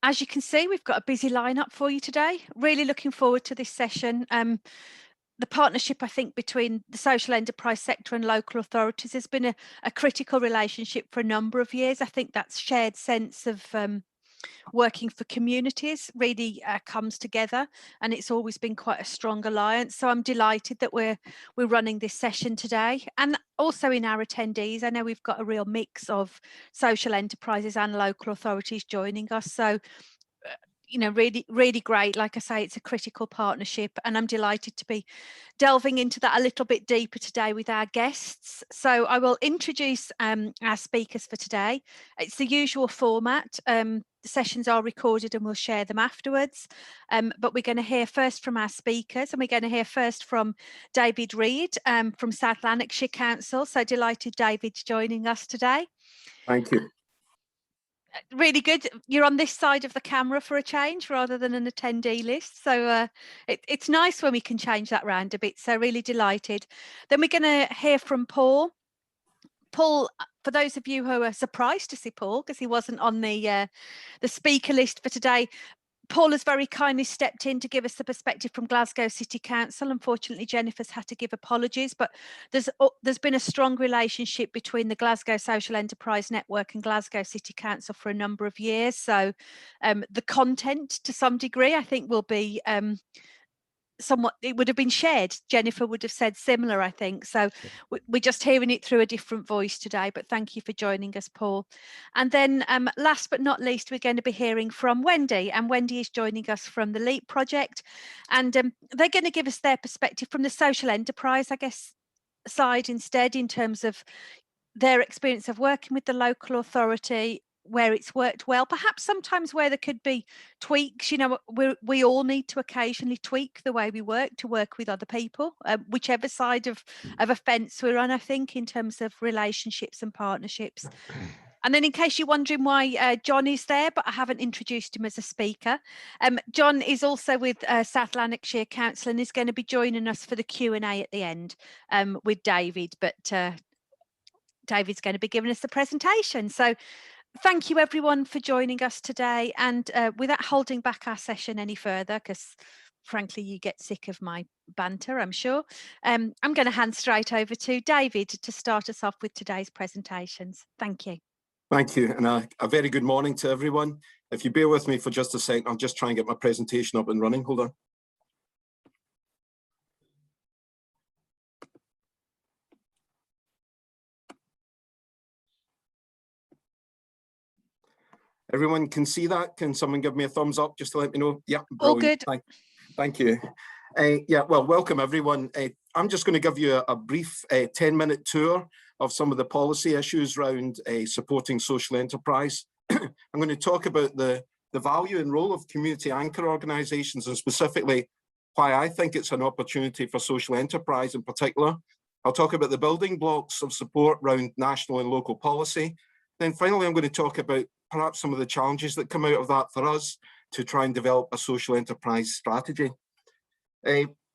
As you can see, we've got a busy lineup for you today. Really looking forward to this session. The partnership, I think, between the social enterprise sector and local authorities has been a critical relationship for a number of years. I think that shared sense of working for communities really comes together, and it's always been quite a strong alliance. So I'm delighted that we're running this session today. And also in our attendees, I know we've got a real mix of social enterprises and local authorities joining us. So you know, really great. Like I say, it's a critical partnership, and I'm delighted to be delving into that a little bit deeper today with our guests. So I will introduce our speakers for today. It's the usual format. The sessions are recorded and we'll share them afterwards. But we're going to hear first from our speakers, and we're going to hear first from David Reid from South Lanarkshire Council. So delighted David's joining us today. Thank you. Really good. You're on this side of the camera for a change rather than an attendee list. So it's nice when we can change that round a bit. So really delighted. Then we're going to hear from Paul. Paul, for those of you who are surprised to see Paul, because he wasn't on the speaker list for today, Paul has very kindly stepped in to give us the perspective from Glasgow City Council. Unfortunately, Jennifer's had to give apologies, but there's been a strong relationship between the Glasgow Social Enterprise Network and Glasgow City Council for a number of years. So the content, to some degree, I think will be somewhat, it would have been shared. Jennifer would have said similar, I think. So we're just hearing it through a different voice today, but thank you for joining us, Paul. And then last but not least, we're going to be hearing from Wendy, and Wendy is joining us from the LEAP project, and they're going to give us their perspective from the social enterprise, I guess, side instead, in terms of their experience of working with the local authority, where it's worked well, perhaps sometimes where there could be tweaks. You know, we all need to occasionally tweak the way we work to work with other people, whichever side of a fence we're on, I think, in terms of relationships and partnerships. And then in case you're wondering why John is there, but I haven't introduced him as a speaker, John is also with South Lanarkshire Council and is going to be joining us for the Q&A at the end with David, but David's going to be giving us the presentation. So thank you everyone for joining us today, and without holding back our session any further, because frankly you get sick of my banter, I'm sure, I'm going to hand straight over to David to start us off with today's presentations. Thank you. Thank you, and a very good morning to everyone. If you bear with me for just a second, I'll just try and get my presentation up and running. Hold on. Everyone can see that? Can someone give me a thumbs up just to let me know? Yeah, brilliant. All good. Thank you. Yeah, well, welcome everyone. I'm just going to give you a brief 10-minute tour of some of the policy issues around supporting social enterprise. I'm going to talk about the value and role of community anchor organisations, and specifically why I think it's an opportunity for social enterprise in particular. I'll talk about the building blocks of support around national and local policy. Then finally, I'm going to talk about perhaps some of the challenges that come out of that for us to try and develop a social enterprise strategy.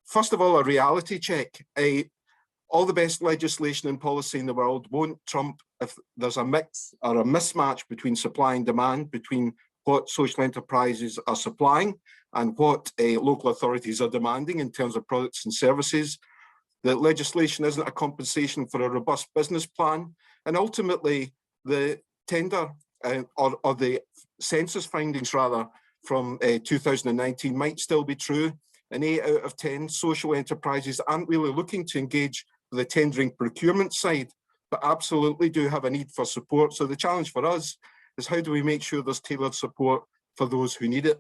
First of all, a reality check. All the best legislation and policy in the world won't trump if there's a mix or a mismatch between supply and demand, between what social enterprises are supplying and what local authorities are demanding in terms of products and services. The legislation isn't a compensation for a robust business plan, and ultimately the tender or the census findings rather from 2019 might still be true, and 8 out of 10 social enterprises aren't really looking to engage with the tendering procurement side, but absolutely do have a need for support. So the challenge for us is, how do we make sure there's tailored support for those who need it?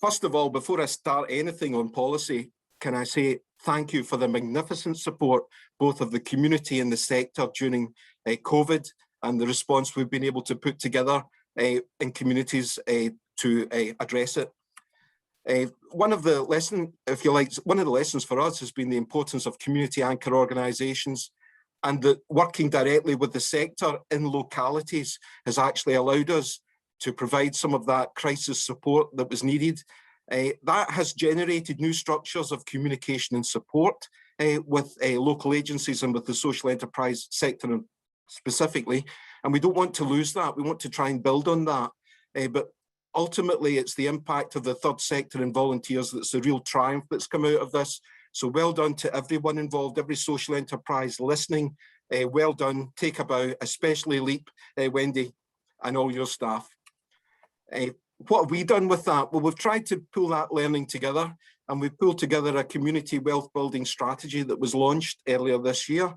First of all, before I start anything on policy, can I say thank you for the magnificent support both of the community and the sector during COVID, and the response we've been able to put together in communities to address it. One of the lessons, if you like, one of the lessons for us has been the importance of community anchor organisations, and that working directly with the sector in localities has actually allowed us to provide some of that crisis support that was needed. That has generated new structures of communication and support with local agencies and with the social enterprise sector specifically, and we don't want to lose that. We want to try and build on that. but ultimately it's the impact of the third sector and volunteers that's the real triumph that's come out of this. So well done to everyone involved, every social enterprise listening. Well done, take a bow, especially LEAP, Wendy, and all your staff. What have we done with that? Well, we've tried to pull that learning together, and we've pulled together a community wealth building strategy that was launched earlier this year.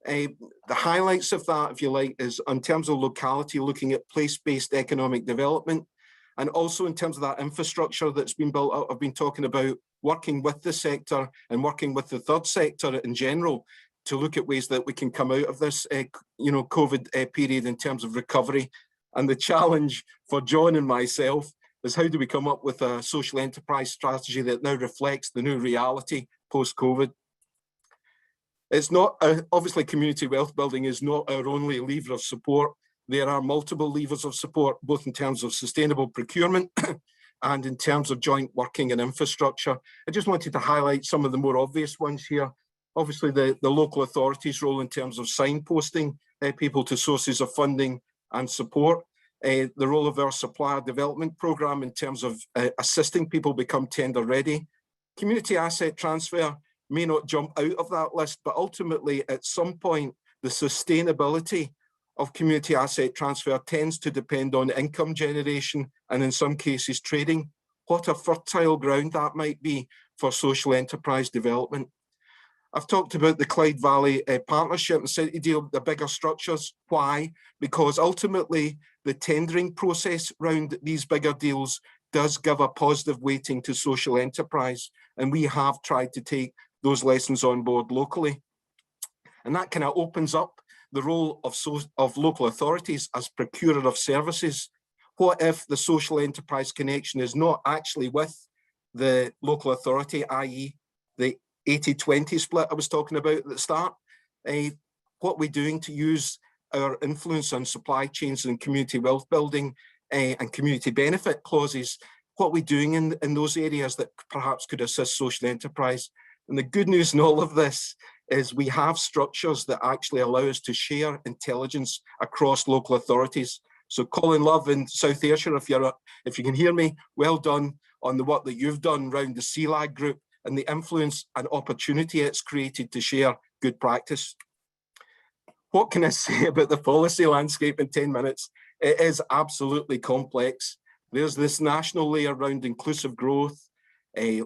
The highlights of that, if you like, is in terms of locality, looking at place-based economic development, and also in terms of that infrastructure that's been built up. I've been talking about working with the sector and working with the third sector in general to look at ways that we can come out of this COVID period in terms of recovery. And the challenge for John and myself is how do we come up with a social enterprise strategy that now reflects the new reality post-COVID? It's not, obviously community wealth building is not our only lever of support. There are multiple levers of support, both in terms of sustainable procurement and in terms of joint working and infrastructure. I just wanted to highlight some of the more obvious ones here. Obviously the local authorities' role in terms of signposting people to sources of funding and support. The role of our supplier development programme in terms of assisting people become tender ready. Community asset transfer may not jump out of that list, but ultimately at some point, the sustainability of community asset transfer tends to depend on income generation and in some cases trading. What a fertile ground that might be for social enterprise development. I've talked about the Clyde Valley Partnership and City Deal, the bigger structures. Why? Because ultimately the tendering process around these bigger deals does give a positive weighting to social enterprise. And we have tried to take those lessons on board locally. And that kind of opens up the role of local authorities as procurer of services. What if the social enterprise connection is not actually with the local authority, i.e. the 80-20 split I was talking about at the start? What we're doing to use our influence on supply chains and community wealth building and community benefit clauses, what we're doing in those areas that perhaps could assist social enterprise. And the good news in all of this is we have structures that actually allow us to share intelligence across local authorities. So Colin Love in South Ayrshire, if you can hear me, well done on the work that you've done around the CLAG group and the influence and opportunity it's created to share good practice. What can I say about the policy landscape in 10 minutes? It is absolutely complex. There's this national layer around inclusive growth, the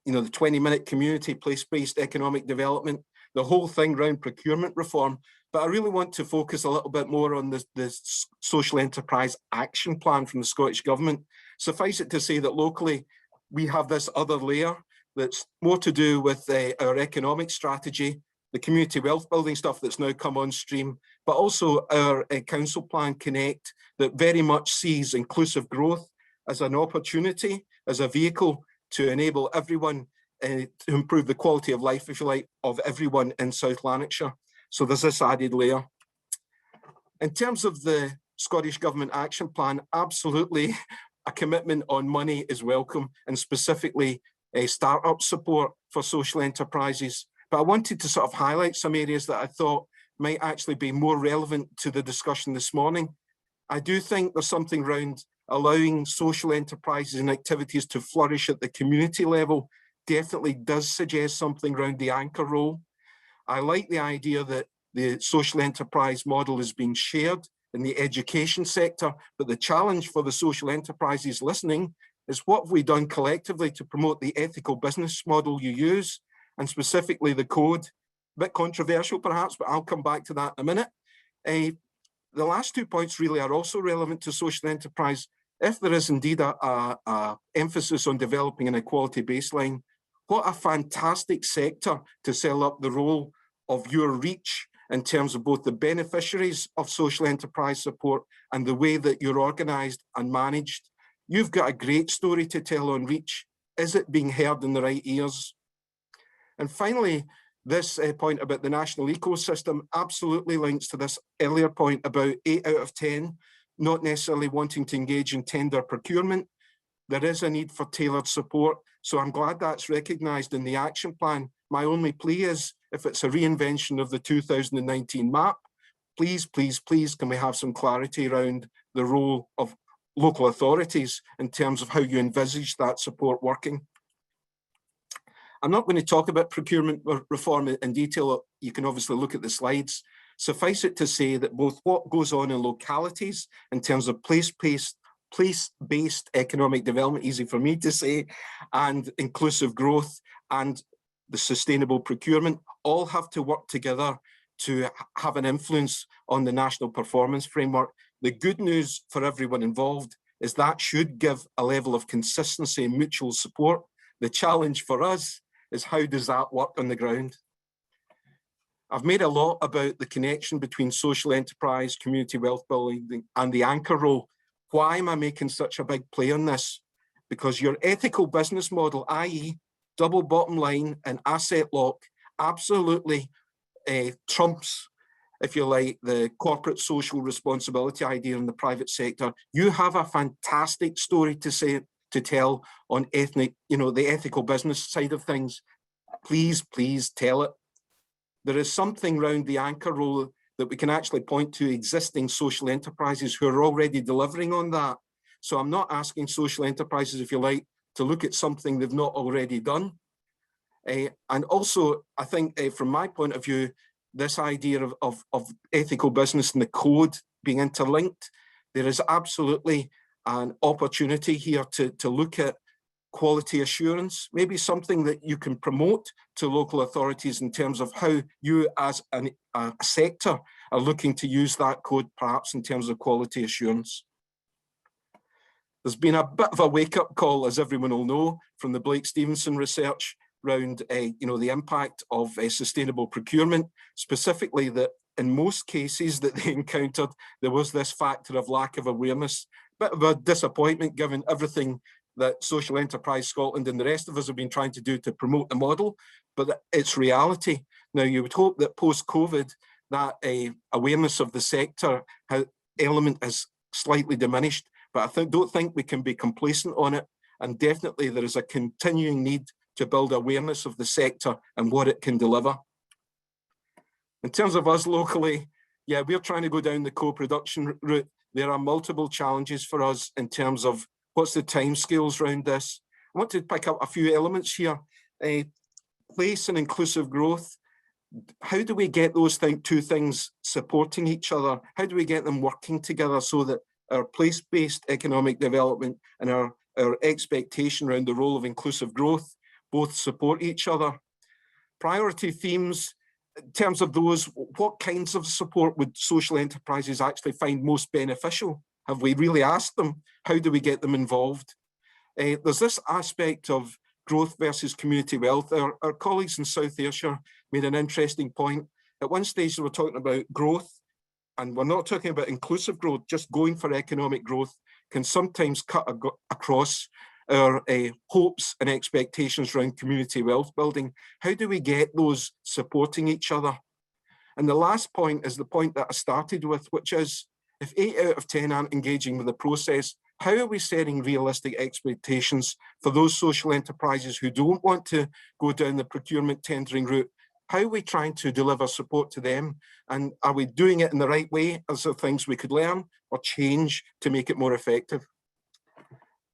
20-minute community place-based economic development, the whole thing around procurement reform. But I really want to focus a little bit more on the social enterprise action plan from the Scottish Government. Suffice it to say that locally, we have this other layer that's more to do with our economic strategy, the community wealth building stuff that's now come on stream, but also our council plan Connect that very much sees inclusive growth as an opportunity, as a vehicle to enable everyone to improve the quality of life, if you like, of everyone in South Lanarkshire. So there's this added layer. In terms of the Scottish Government Action Plan, absolutely a commitment on money is welcome, and specifically startup support for social enterprises. But I wanted to sort of highlight some areas that I thought might actually be more relevant to the discussion this morning. I do think there's something around allowing social enterprises and activities to flourish at the community level definitely does suggest something around the anchor role. I like the idea that the social enterprise model is being shared in the education sector, but the challenge for the social enterprises listening is what have we done collectively to promote the ethical business model you use, and specifically the code. A bit controversial perhaps, but I'll come back to that in a minute. The last 2 points really are also relevant to social enterprise. If there is indeed a emphasis on developing an equality baseline, what a fantastic sector to sell up the role of your reach in terms of both the beneficiaries of social enterprise support and the way that you're organised and managed. You've got a great story to tell on reach. Is it being heard in the right ears? And finally, this point about the national ecosystem absolutely links to this earlier point about 8 out of 10 not necessarily wanting to engage in tender procurement. There is a need for tailored support. So I'm glad that's recognised in the action plan. My only plea is, if it's a reinvention of the 2019 map, please, please, please, can we have some clarity around the role of local authorities in terms of how you envisage that support working. I'm not going to talk about procurement reform in detail. You can obviously look at the slides. Suffice it to say that both what goes on in localities in terms of place-based economic development, easy for me to say, and inclusive growth and the sustainable procurement all have to work together to have an influence on the national performance framework. The good news for everyone involved is that should give a level of consistency and mutual support. The challenge for us is how does that work on the ground? I've made a lot about the connection between social enterprise, community wealth building, and the anchor role. Why am I making such a big play on this? Because your ethical business model, i.e. double bottom line and asset lock, absolutely trumps, if you like, the corporate social responsibility idea in the private sector. You have a fantastic story to tell on the ethical business side of things. Please tell it. There is something around the anchor role that we can actually point to existing social enterprises who are already delivering on that. So I'm not asking social enterprises, if you like, to look at something they've not already done. And also, I think from my point of view, this idea of ethical business and the code being interlinked, there is absolutely an opportunity here to look at quality assurance, maybe something that you can promote to local authorities in terms of how you as a sector are looking to use that code, perhaps in terms of quality assurance. There's been a bit of a wake-up call, as everyone will know, from the Blake Stevenson research around the impact of sustainable procurement, specifically that in most cases that they encountered, there was this factor of lack of awareness. Bit of a disappointment given everything that Social Enterprise Scotland and the rest of us have been trying to do to promote the model, but it's reality. Now, you would hope that post-COVID, that awareness of the sector element has slightly diminished, but I don't think we can be complacent on it. And definitely there is a continuing need to build awareness of the sector and what it can deliver. In terms of us locally, yeah, we're trying to go down the co-production route. There are multiple challenges for us in terms of what's the timescales around this. I want to pick up a few elements here. Place and inclusive growth. How do we get those two things supporting each other? How do we get them working together so that our place-based economic development and our expectation around the role of inclusive growth both support each other? Priority themes, in terms of those, what kinds of support would social enterprises actually find most beneficial? Have we really asked them? How do we get them involved? There's this aspect of growth versus community wealth. Our colleagues in South Ayrshire made an interesting point. At one stage, they were talking about growth, and we're not talking about inclusive growth, just going for economic growth can sometimes cut across our hopes and expectations around community wealth building. How do we get those supporting each other? And the last point is the point that I started with, which is, if 8 out of 10 aren't engaging with the process, how are we setting realistic expectations for those social enterprises who don't want to go down the procurement tendering route? How are we trying to deliver support to them? And are we doing it in the right way? Are there things we could learn or change to make it more effective?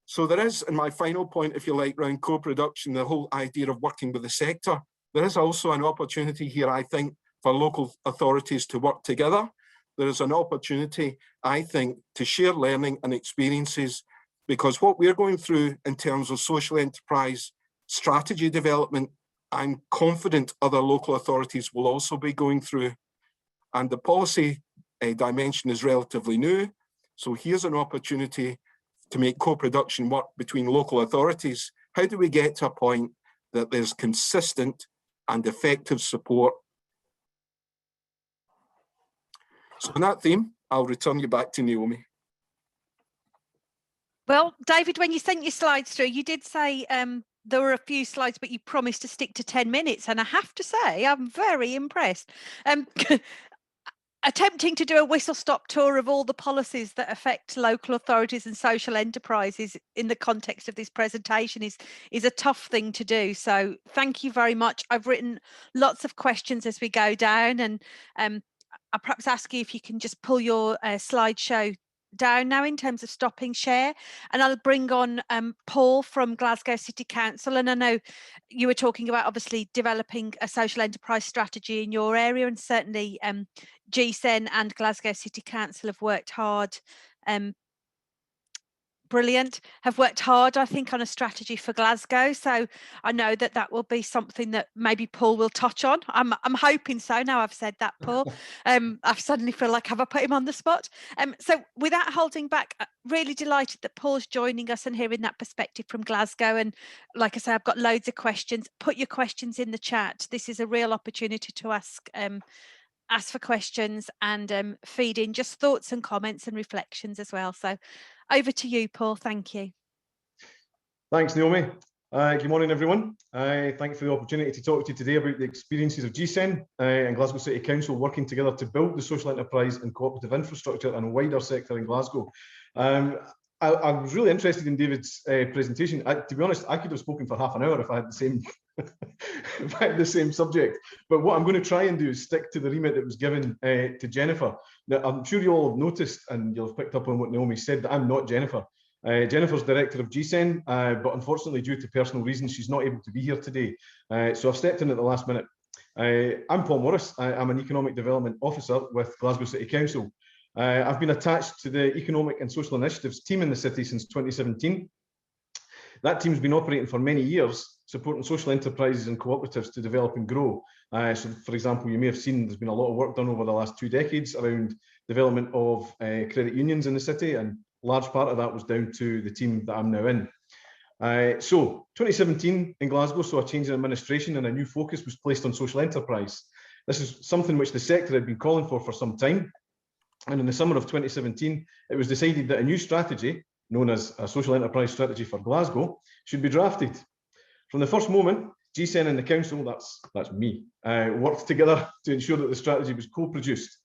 So there is, in my final point, if you like, around co-production, the whole idea of working with the sector, there is also an opportunity here, I think, for local authorities to work together. There is an opportunity, I think, to share learning and experiences, because what we're going through in terms of social enterprise strategy development, I'm confident other local authorities will also be going through. And the policy dimension is relatively new. So here's an opportunity to make co-production work between local authorities. How do we get to a point that there's consistent and effective support? So on that theme, I'll return you back to Naomi. Well, David, when you sent your slides through, you did say there were a few slides, but you promised to stick to 10 minutes. And I have to say, I'm very impressed. Attempting to do a whistle-stop tour of all the policies that affect local authorities and social enterprises in the context of this presentation is a tough thing to do. So thank you very much. I've written lots of questions as we go down, and I'll perhaps ask you if you can just pull your slideshow down now in terms of Stop and Share, and I'll bring on Paul from Glasgow City Council. And I know you were talking about obviously developing a social enterprise strategy in your area, and certainly GSEN and Glasgow City Council have worked hard. Have worked hard, I think, on a strategy for Glasgow. So I know that that will be something that maybe Paul will touch on. I'm hoping so. Now I've said that, Paul. I suddenly feel like, have I put him on the spot? So without holding back, really delighted that Paul's joining us and hearing that perspective from Glasgow. And like I say, I've got loads of questions. Put your questions in the chat. This is a real opportunity to ask for questions and feed in just thoughts and comments and reflections as well. So over to you, Paul. Thank you. Thanks, Naomi. Good morning, everyone. Thank you for the opportunity to talk to you today about the experiences of GSEN and Glasgow City Council working together to build the social enterprise and cooperative infrastructure and wider sector in Glasgow. I was really interested in David's presentation. To be honest, I could have spoken for half an hour if I had the same if I had the same subject. But what I'm going to try and do is stick to the remit that was given to Jennifer. Now, I'm sure you all have noticed and you'll have picked up on what Naomi said, that I'm not Jennifer. Jennifer's director of GSEN, but unfortunately, due to personal reasons, she's not able to be here today. So I've stepped in at the last minute. I'm Paul Morris. I'm an economic development officer with Glasgow City Council. I've been attached to the economic and social initiatives team in the city since 2017. That team's been operating for many years, supporting social enterprises and cooperatives to develop and grow. So, for example, you may have seen there's been a lot of work done over the last 2 decades around development of credit unions in the city, and a large part of that was down to the team that I'm now in. So 2017 in Glasgow saw a change in administration and a new focus was placed on social enterprise. This is something which the sector had been calling for some time. And in the summer of 2017, it was decided that a new strategy, known as a social enterprise strategy for Glasgow, should be drafted. From the first moment, GSEN and the council, that's me, worked together to ensure that the strategy was co-produced.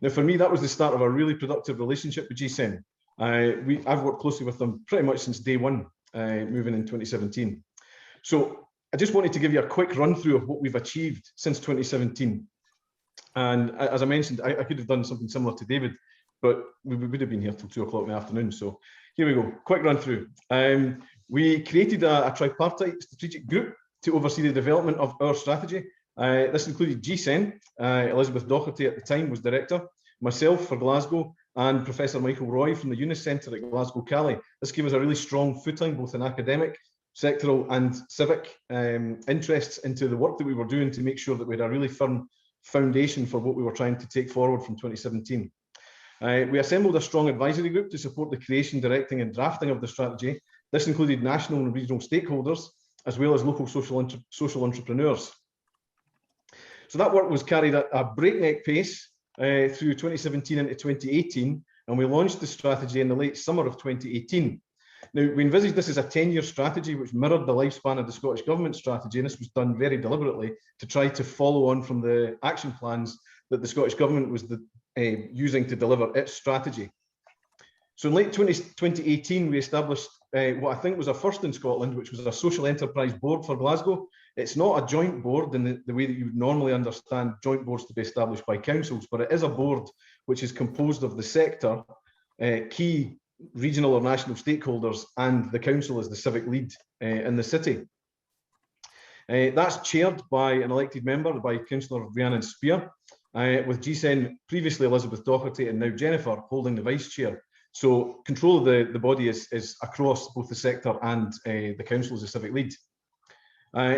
Now, for me, that was the start of a really productive relationship with GSEN. I've worked closely with them pretty much since day one, moving in 2017. So I just wanted to give you a quick run through of what we've achieved since 2017. And as I mentioned, I could have done something similar to David, but we would have been here till 2 o'clock in the afternoon. So here we go, quick run through. We created a tripartite strategic group to oversee the development of our strategy. This included GSEN, Elizabeth Doherty at the time was director, myself for Glasgow, and Professor Michael Roy from the Eunice Centre at Glasgow Cali. This gave us a really strong footing, both in academic, sectoral and civic interests into the work that we were doing to make sure that we had a really firm foundation for what we were trying to take forward from 2017. We assembled a strong advisory group to support the creation, directing and drafting of the strategy. This included national and regional stakeholders, as well as local social entrepreneurs. So that work was carried at a breakneck pace through 2017 into 2018, and we launched the strategy in the late summer of 2018. Now, we envisaged this as a 10-year strategy, which mirrored the lifespan of the Scottish Government strategy, and this was done very deliberately to try to follow on from the action plans that the Scottish Government was using to deliver its strategy. So in late 2018, we established what I think was a first in Scotland, which was a social enterprise board for Glasgow. It's not a joint board in the way that you would normally understand joint boards to be established by councils, but it is a board which is composed of the sector, key regional or national stakeholders, and the council as the civic lead in the city. That's chaired by an elected member, by Councillor Rhiannon Spear, with GSEN previously Elizabeth Doherty and now Jennifer holding the vice chair. So control of the body is across both the sector and the council as a civic lead.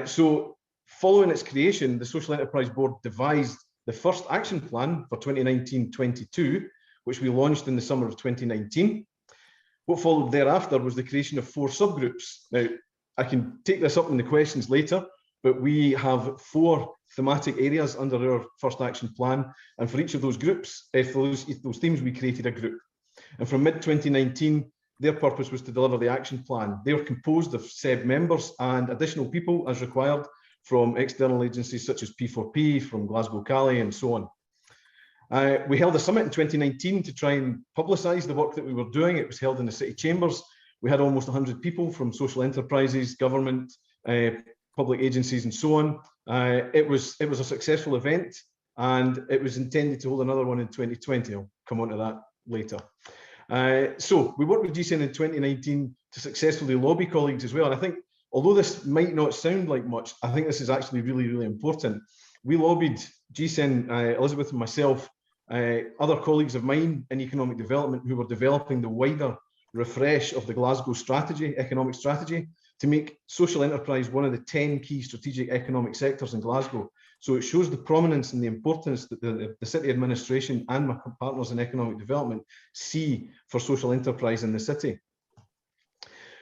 So following its creation, the Social Enterprise Board devised the first action plan for 2019-22, which we launched in the summer of 2019. What followed thereafter was the creation of 4 subgroups. Now, I can take this up in the questions later, but we have 4 thematic areas under our first action plan. And for each of those groups, those themes, we created a group. And from mid-2019, their purpose was to deliver the action plan. They were composed of SEB members and additional people as required from external agencies such as P4P, from Glasgow Cali, and so on. We held a summit in 2019 to try and publicise the work that we were doing. It was held in the city chambers. We had almost 100 people from social enterprises, government, public agencies, and so on. It was a successful event, and it was intended to hold another one in 2020. I'll come on to that later. So we worked with GSEN in 2019 to successfully lobby colleagues as well. And I think, although this might not sound like much, I think this is actually really, really important. We lobbied GSEN, Elizabeth and myself, other colleagues of mine in economic development who were developing the wider refresh of the Glasgow strategy, economic strategy, to make social enterprise one of the 10 key strategic economic sectors in Glasgow. So it shows the prominence and the importance that the city administration and my partners in economic development see for social enterprise in the city.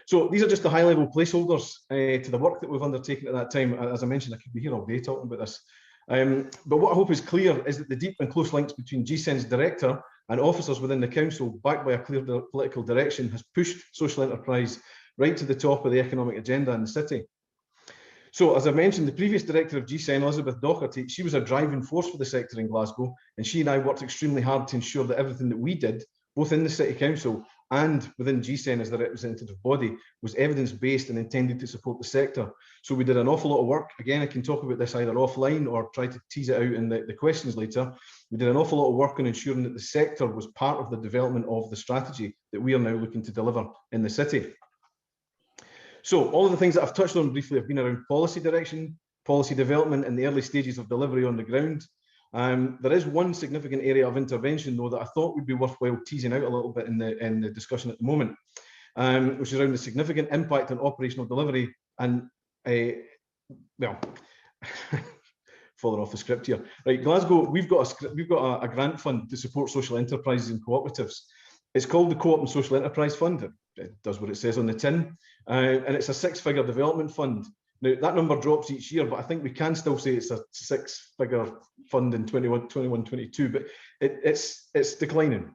So these are just the high-level placeholders to the work that we've undertaken at that time. As I mentioned, I could be here all day talking about this. But what I hope is clear is that the deep and close links between GSEN's director and officers within the council, backed by a clear political direction, has pushed social enterprise right to the top of the economic agenda in the city. So, as I mentioned, the previous director of GSEN, Elizabeth Docherty, she was a driving force for the sector in Glasgow, and she and I worked extremely hard to ensure that everything that we did, both in the City Council and within GSEN as the representative body, was evidence-based and intended to support the sector. So we did an awful lot of work. Again, I can talk about this either offline or try to tease it out in the questions later. We did an awful lot of work on ensuring that the sector was part of the development of the strategy that we are now looking to deliver in the city. So all of the things that I've touched on briefly have been around policy direction, policy development, and the early stages of delivery on the ground. There is one significant area of intervention, though, that I thought would be worthwhile teasing out a little bit in the discussion at the moment, which is around the significant impact on operational delivery and, well, falling off the script here. Right, Glasgow, we've got a grant fund to support social enterprises and cooperatives. It's called the Co-op and Social Enterprise Fund. It does what it says on the tin, and it's a six-figure development fund. Now, that number drops each year, but I think we can still say it's a six-figure fund in 21-22, but it's declining.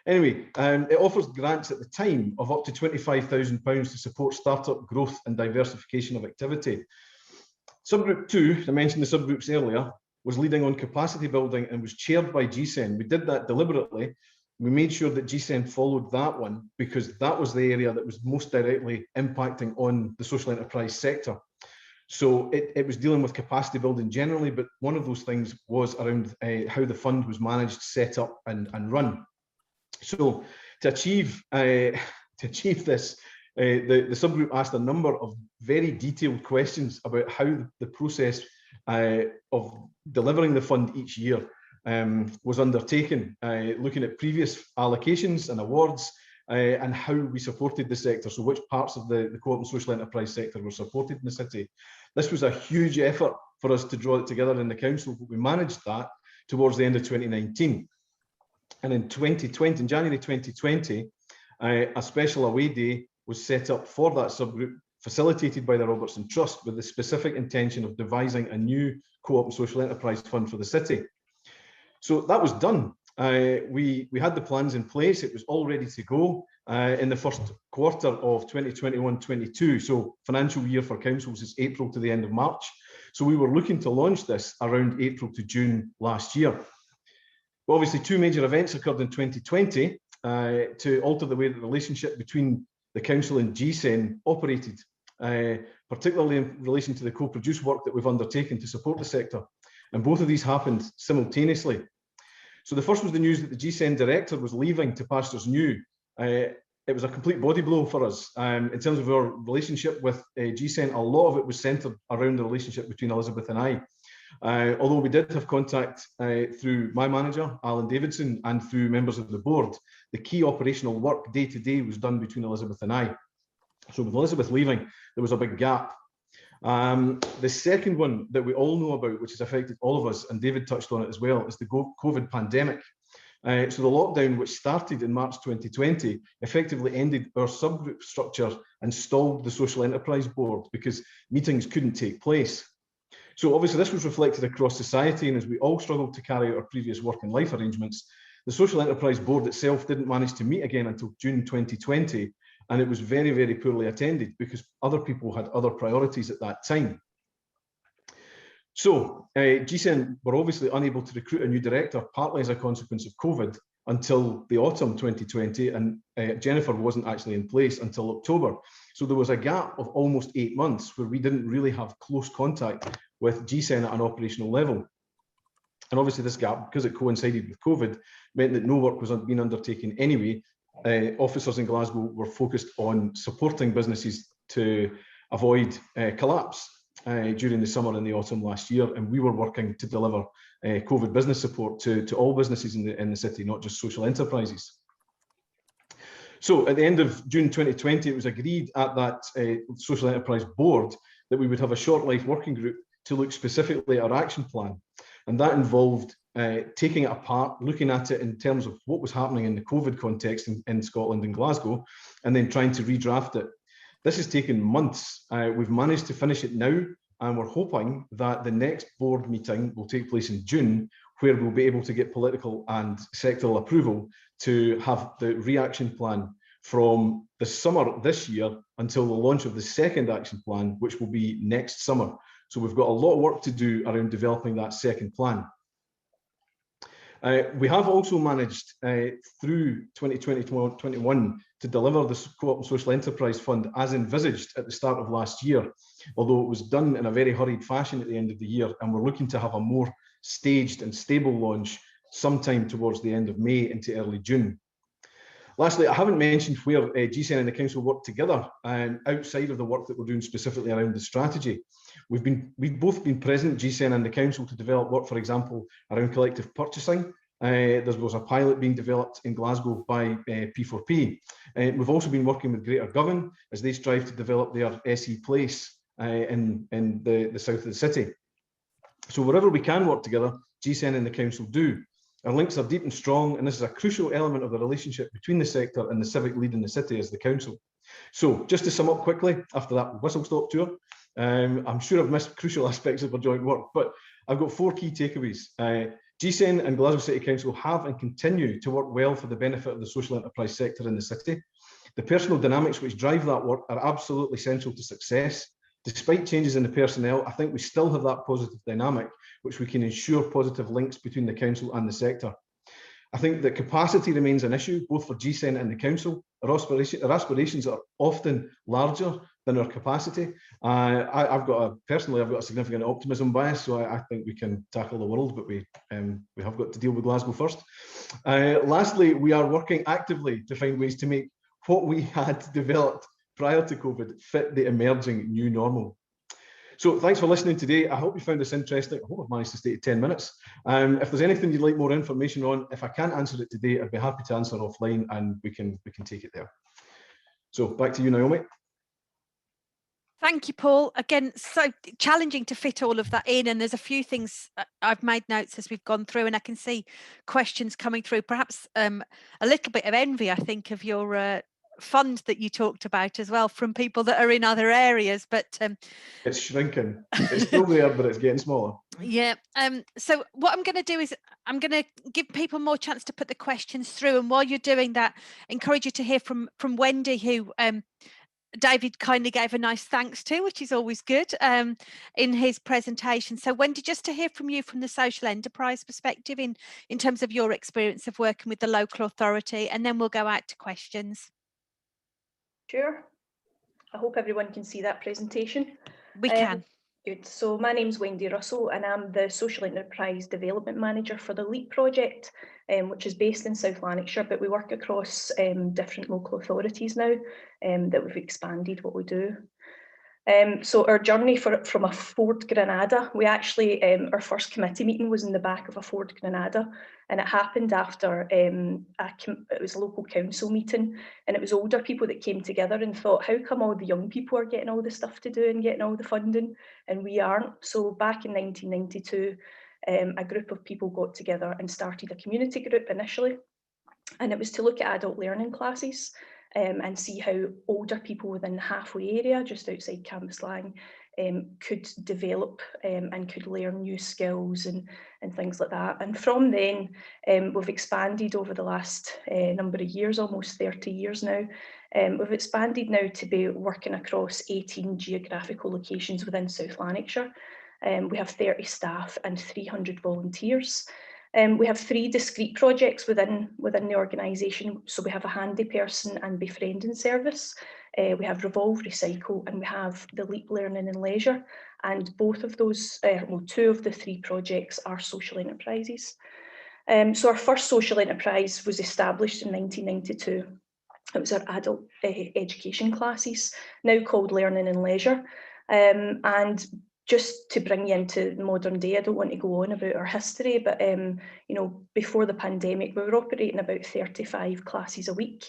Anyway, it offers grants at the time of up to £25,000 to support startup growth and diversification of activity. Subgroup 2, I mentioned the subgroups earlier, was leading on capacity building and was chaired by GSEN. We did that deliberately. We made sure that GSEN followed that one because that was the area that was most directly impacting on the social enterprise sector. So it was dealing with capacity building generally, but one of those things was around how the fund was managed, set up and run. So to achieve this, the subgroup asked a number of very detailed questions about how the process of delivering the fund each year was undertaken, looking at previous allocations and awards and how we supported the sector, so which parts of the co-op and social enterprise sector were supported in the city. This was a huge effort for us to draw it together in the council, but we managed that towards the end of 2019. And in 2020, in January 2020, a special away day was set up for that subgroup, facilitated by the Robertson Trust, with the specific intention of devising a new co-op and social enterprise fund for the city. So that was done. We had the plans in place. It was all ready to go in the first quarter of 2021-22. So financial year for councils is April to the end of March. So we were looking to launch this around April to June last year. But obviously, two major events occurred in 2020 to alter the way the relationship between the council and GSEN operated, particularly in relation to the co-produce work that we've undertaken to support the sector. And both of these happened simultaneously. So the first was the news that the GSEN director was leaving to pastures new. It was a complete body blow for us. In terms of our relationship with GSEN, a lot of it was centred around the relationship between Elizabeth and I. Although we did have contact through my manager, Alan Davidson, and through members of the board, the key operational work day to day was done between Elizabeth and I. So with Elizabeth leaving, there was a big gap. The second one that we all know about, which has affected all of us, and David touched on it as well, is the COVID pandemic. So the lockdown, which started in March 2020, effectively ended our subgroup structure and stalled the Social Enterprise Board because meetings couldn't take place. So obviously this was reflected across society, and as we all struggled to carry out our previous work and life arrangements, the Social Enterprise Board itself didn't manage to meet again until June 2020, and it was very, very poorly attended because other people had other priorities at that time. So GSEN were obviously unable to recruit a new director, partly as a consequence of COVID, until the autumn 2020, and Jennifer wasn't actually in place until October. So there was a gap of almost 8 months where we didn't really have close contact with GSEN at an operational level. And obviously this gap, because it coincided with COVID, meant that no work was being undertaken anyway, officers in Glasgow were focused on supporting businesses to avoid collapse during the summer and the autumn last year, and we were working to deliver COVID business support to all businesses in the city, not just social enterprises. So at the end of June 2020, it was agreed at that social enterprise board that we would have a short life working group to look specifically at our action plan. And that involved taking it apart, looking at it in terms of what was happening in the COVID context in Scotland and Glasgow, and then trying to redraft it. This has taken months. We've managed to finish it now, and we're hoping that the next board meeting will take place in June, where we'll be able to get political and sectoral approval to have the reaction plan from the summer this year until the launch of the second action plan, which will be next summer. So we've got a lot of work to do around developing that second plan. We have also managed through 2020-21 to deliver the Co-op and Social Enterprise Fund as envisaged at the start of last year, although it was done in a very hurried fashion at the end of the year, and we're looking to have a more staged and stable launch sometime towards the end of May into early June. Lastly, I haven't mentioned where GSEN and the Council work together outside of the work that we're doing specifically around the strategy. We've both been present, GSEN and the Council, to develop work, for example, around collective purchasing. There was a pilot being developed in Glasgow by P4P. We've also been working with Greater Govan as they strive to develop their SE Place in the south of the city. So wherever we can work together, GSEN and the Council do. Our links are deep and strong, and this is a crucial element of the relationship between the sector and the civic lead in the city as the Council. So just to sum up quickly, after that whistle-stop tour, I'm sure I've missed crucial aspects of our joint work, but I've got 4 key takeaways. GSEN and Glasgow City Council have and continue to work well for the benefit of the social enterprise sector in the city. The personal dynamics which drive that work are absolutely central to success. Despite changes in the personnel, I think we still have that positive dynamic, which we can ensure positive links between the council and the sector. I think that capacity remains an issue, both for GSEN and the council. Our aspirations are often larger than our capacity. Personally, I've got a significant optimism bias, so I think we can tackle the world, but we have got to deal with Glasgow first. Lastly, we are working actively to find ways to make what we had developed prior to COVID fit the emerging new normal. So thanks for listening today. I hope you found this interesting. I hope I've managed to stay 10 minutes. If there's anything you'd like more information on, if I can't answer it today, I'd be happy to answer offline and we can take it there. So back to you, Naomi. Thank you, Paul. Again, so challenging to fit all of that in, and there's a few things I've made notes as we've gone through, and I can see questions coming through. Perhaps a little bit of envy, I think, of your fund that you talked about as well from people that are in other areas, but it's shrinking. It's still there, but it's getting smaller. Yeah. So what I'm going to do is I'm going to give people more chance to put the questions through, and while you're doing that, encourage you to hear from Wendy, who David kindly gave a nice thanks to, which is always good in his presentation. So Wendy, just to hear from you from the social enterprise perspective in terms of your experience of working with the local authority, and then we'll go out to questions. Sure. I hope everyone can see that presentation. We can. Good. So my name's Wendy Russell and I'm the Social Enterprise Development Manager for the LEAP project, which is based in South Lanarkshire, but we work across different local authorities now that we've expanded what we do. So our journey from a Ford Granada, we actually, our first committee meeting was in the back of a Ford Granada, and it happened after it was a local council meeting, and it was older people that came together and thought, how come all the young people are getting all the stuff to do and getting all the funding and we aren't? So back in 1992, a group of people got together and started a community group initially, and it was to look at adult learning classes. And see how older people within the halfway area, just outside Cambuslang, could develop and could learn new skills and things like that. And from then, we've expanded over the last number of years, almost 30 years now. We've expanded now to be working across 18 geographical locations within South Lanarkshire. We have 30 staff and 300 volunteers. We have 3 discrete projects within the organisation. So we have a handy person and befriending service. We have Revolve Recycle, and we have the LEAP Learning and Leisure. And both of those, well, 2 of the 3 projects are social enterprises. So our first social enterprise was established in 1992. It was our adult education classes, now called Learning and Leisure. And just to bring you into modern day, I don't want to go on about our history, but you know, before the pandemic, we were operating about 35 classes a week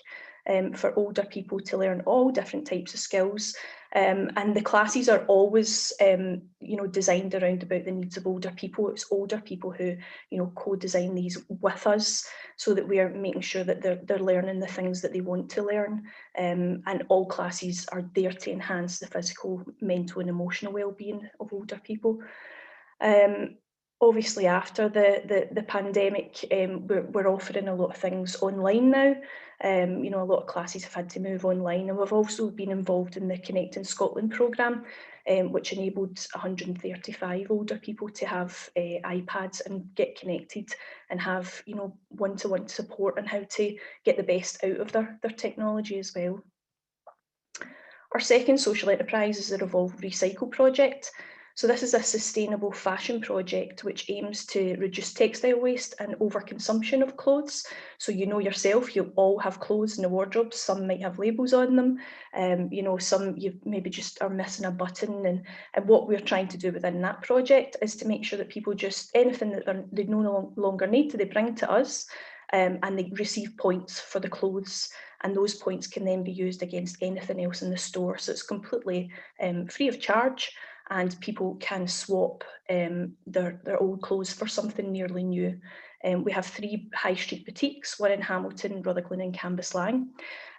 for older people to learn all different types of skills. And the classes are always, you know, designed around about the needs of older people. It's older people who, you know, co-design these with us, so that we are making sure that they're learning the things that they want to learn. And all classes are there to enhance the physical, mental and emotional well-being of older people. Obviously, after the pandemic, we're offering a lot of things online now. You know, a lot of classes have had to move online, and we've also been involved in the Connecting Scotland programme, which enabled 135 older people to have iPads and get connected and have, you know, one-to-one support on how to get the best out of their technology as well. Our second social enterprise is the Revolve Recycle project. So this is a sustainable fashion project which aims to reduce textile waste and overconsumption of clothes. So you know yourself, you all have clothes in the wardrobe. Some might have labels on them. You know, some you maybe just are missing a button. And what we're trying to do within that project is to make sure that people just, anything that they no longer need, they bring to us. And they receive points for the clothes, and those points can then be used against anything else in the store. So it's completely free of charge, and people can swap their old clothes for something nearly new. We have 3 high street boutiques, one in Hamilton, Rutherglen and Cambuslang.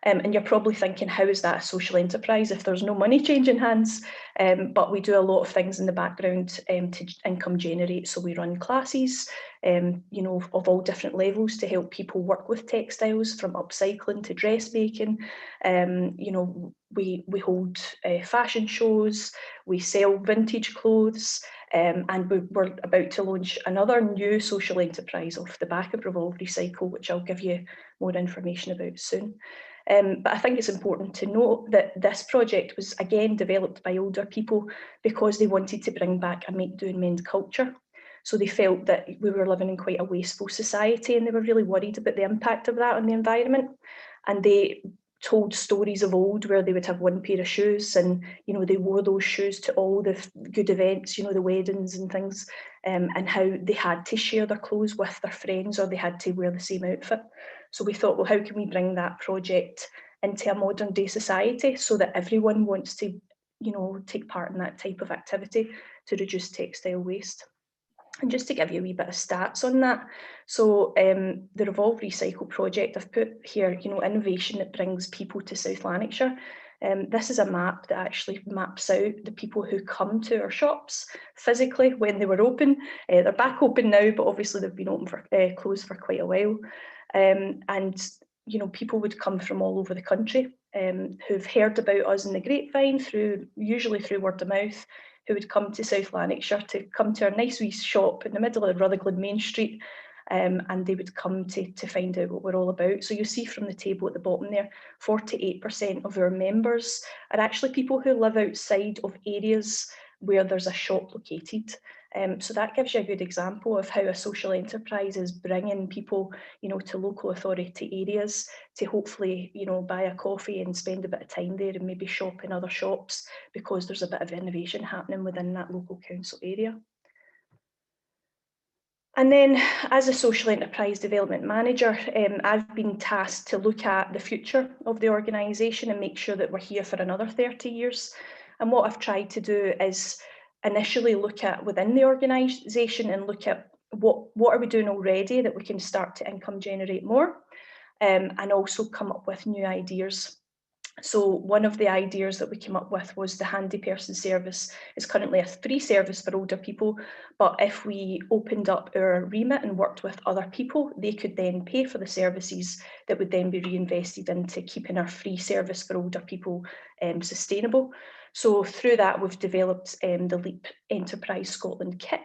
And you're probably thinking, how is that a social enterprise if there's no money changing hands? But we do a lot of things in the background to income generate. So we run classes, you know, of all different levels to help people work with textiles, from upcycling to dressmaking. You know, we hold fashion shows, we sell vintage clothes, and we're about to launch another new social enterprise off the back of Revolve Recycle, which I'll give you more information about soon. But I think it's important to note that this project was again developed by older people because they wanted to bring back a make, do and mend culture. So they felt that we were living in quite a wasteful society, and they were really worried about the impact of that on the environment. And they told stories of old where they would have one pair of shoes, and you know, they wore those shoes to all the good events, you know, the weddings and things, and how they had to share their clothes with their friends, or they had to wear the same outfit. So we thought, well, how can we bring that project into a modern day society so that everyone wants to, you know, take part in that type of activity to reduce textile waste? And just to give you a wee bit of stats on that, so the Revolve Recycle project, I've put here, you know, innovation that brings people to South Lanarkshire. This is a map that actually maps out the people who come to our shops physically when they were open. They're back open now, but obviously they've been open for closed for quite a while. And you know, people would come from all over the country who've heard about us in the grapevine, usually through word of mouth, who would come to South Lanarkshire to come to our nice wee shop in the middle of Rutherglen Main Street, and they would come to find out what we're all about. So you see from the table at the bottom there, 48% of our members are actually people who live outside of areas where there's a shop located. So that gives you a good example of how a social enterprise is bringing people, you know, to local authority areas to hopefully, you know, buy a coffee and spend a bit of time there and maybe shop in other shops because there's a bit of innovation happening within that local council area. And then as a social enterprise development manager, I've been tasked to look at the future of the organisation and make sure that we're here for another 30 years. And what I've tried to do is initially look at within the organisation and look at what are we doing already that we can start to income generate more, and also come up with new ideas. So one of the ideas that we came up with was the handy person service. It's currently a free service for older people, but if we opened up our remit and worked with other people, they could then pay for the services that would then be reinvested into keeping our free service for older people sustainable. So through that, we've developed the Leap Enterprise Scotland Kick,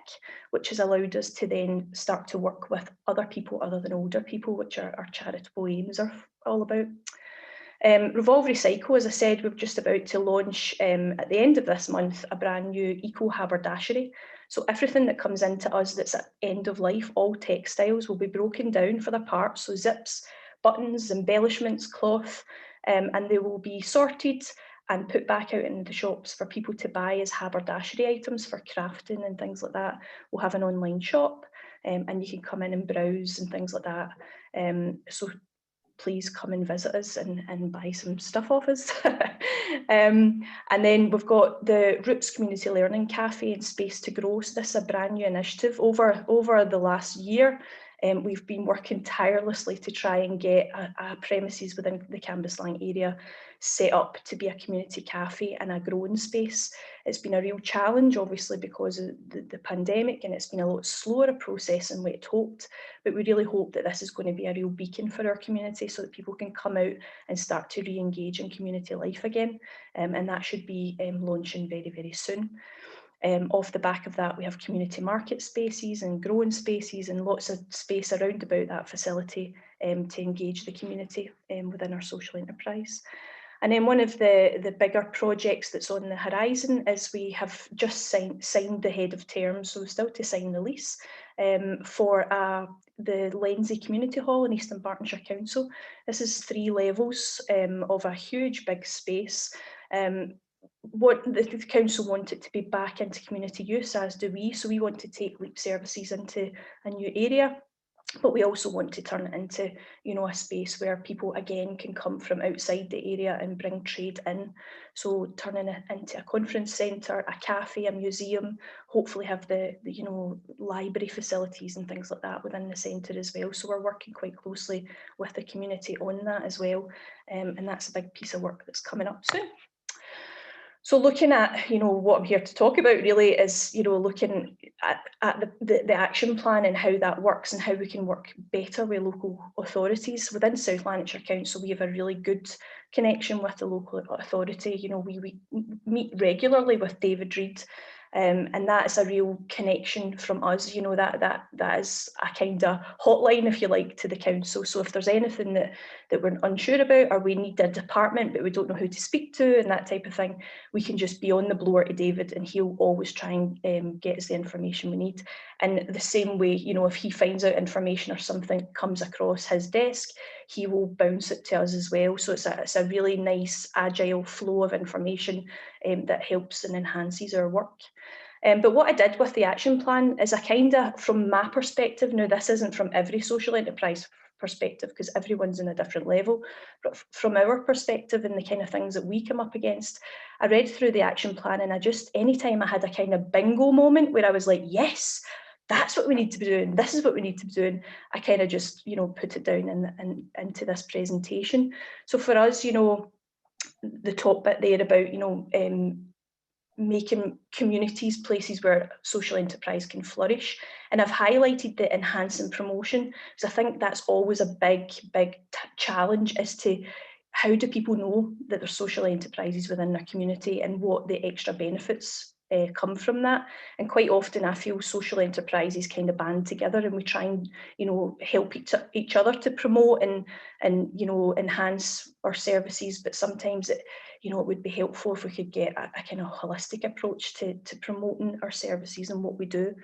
which has allowed us to then start to work with other people other than older people, which our charitable aims are all about. Revolve Recycle, as I said, we're just about to launch at the end of this month a brand new eco haberdashery. So everything that comes into us that's at end of life, all textiles, will be broken down for their parts. So zips, buttons, embellishments, cloth, and they will be sorted and put back out in the shops for people to buy as haberdashery items for crafting and things like that. We'll have an online shop, and you can come in and browse and things like that. So please come and visit us and buy some stuff off us. And then we've got the Roots Community Learning Cafe and Space to Grow. So this is a brand new initiative over the last year. We've been working tirelessly to try and get a premises within the Cambuslang area set up to be a community cafe and a growing space. It's been a real challenge, obviously, because of the pandemic, and it's been a lot slower a process than we had hoped. But we really hope that this is going to be a real beacon for our community so that people can come out and start to re-engage in community life again. And that should be launching very, very soon. Off the back of that, we have community market spaces and growing spaces and lots of space around about that facility to engage the community within our social enterprise. And then one of the bigger projects that's on the horizon is we have just signed the head of terms, so still to sign the lease for the Lenzie Community Hall in Eastern Bartonshire Council. This is 3 levels of a huge big space. What the council want it to be back into community use, as do we. So we want to take LEAP services into a new area, but we also want to turn it into, you know, a space where people again can come from outside the area and bring trade in. So turning it into a conference centre, a cafe, a museum, hopefully have the you know, library facilities and things like that within the centre as well. So we're working quite closely with the community on that as well, and that's a big piece of work that's coming up soon. So looking at, you know, what I'm here to talk about really is, you know, looking at the action plan and how that works and how we can work better with local authorities. Within South Lanarkshire Council, we have a really good connection with the local authority. You know, we meet regularly with David Reid, and that's a real connection from us. You know, that is a kind of hotline, if you like, to the council. So if there's anything that we're unsure about, or we need a department but we don't know who to speak to and that type of thing, we can just be on the blower to David and he'll always try and get us the information we need. And the same way, you know, if he finds out information or something comes across his desk, he will bounce it to us as well. So it's a really nice agile flow of information that helps and enhances our work. But what I did with the action plan is I kind of, from my perspective, now this isn't from every social enterprise perspective because everyone's in a different level, but from our perspective and the kind of things that we come up against, I read through the action plan and I just, anytime I had a kind of bingo moment where I was like, yes, that's what we need to be doing, this is what we need to be doing, I kind of just, you know, put it down into this presentation. So for us, you know, the top bit there about, you know, making communities places where social enterprise can flourish. And I've highlighted the enhance and promotion, because I think that's always a big challenge as to how do people know that there's social enterprises within their community and what the extra benefits come from that. And quite often I feel social enterprises kind of band together and we try and, you know, help each other to promote and you know, enhance our services, but sometimes it, you know, it would be helpful if we could get a kind of holistic approach to promoting our services and what we do.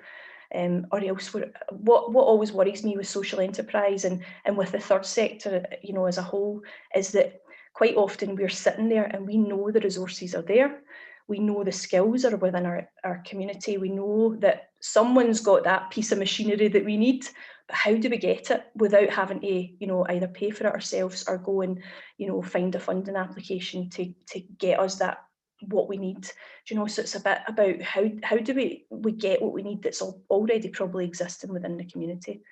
Or else what always worries me with social enterprise and with the third sector, you know, as a whole, is that quite often we're sitting there and we know the resources are there. We know the skills are within our community. We know that someone's got that piece of machinery that we need, but how do we get it without having to, you know, either pay for it ourselves or go and, you know, find a funding application to get us that what we need. Do you know, so it's a bit about how do we get what we need that's already probably existing within the community.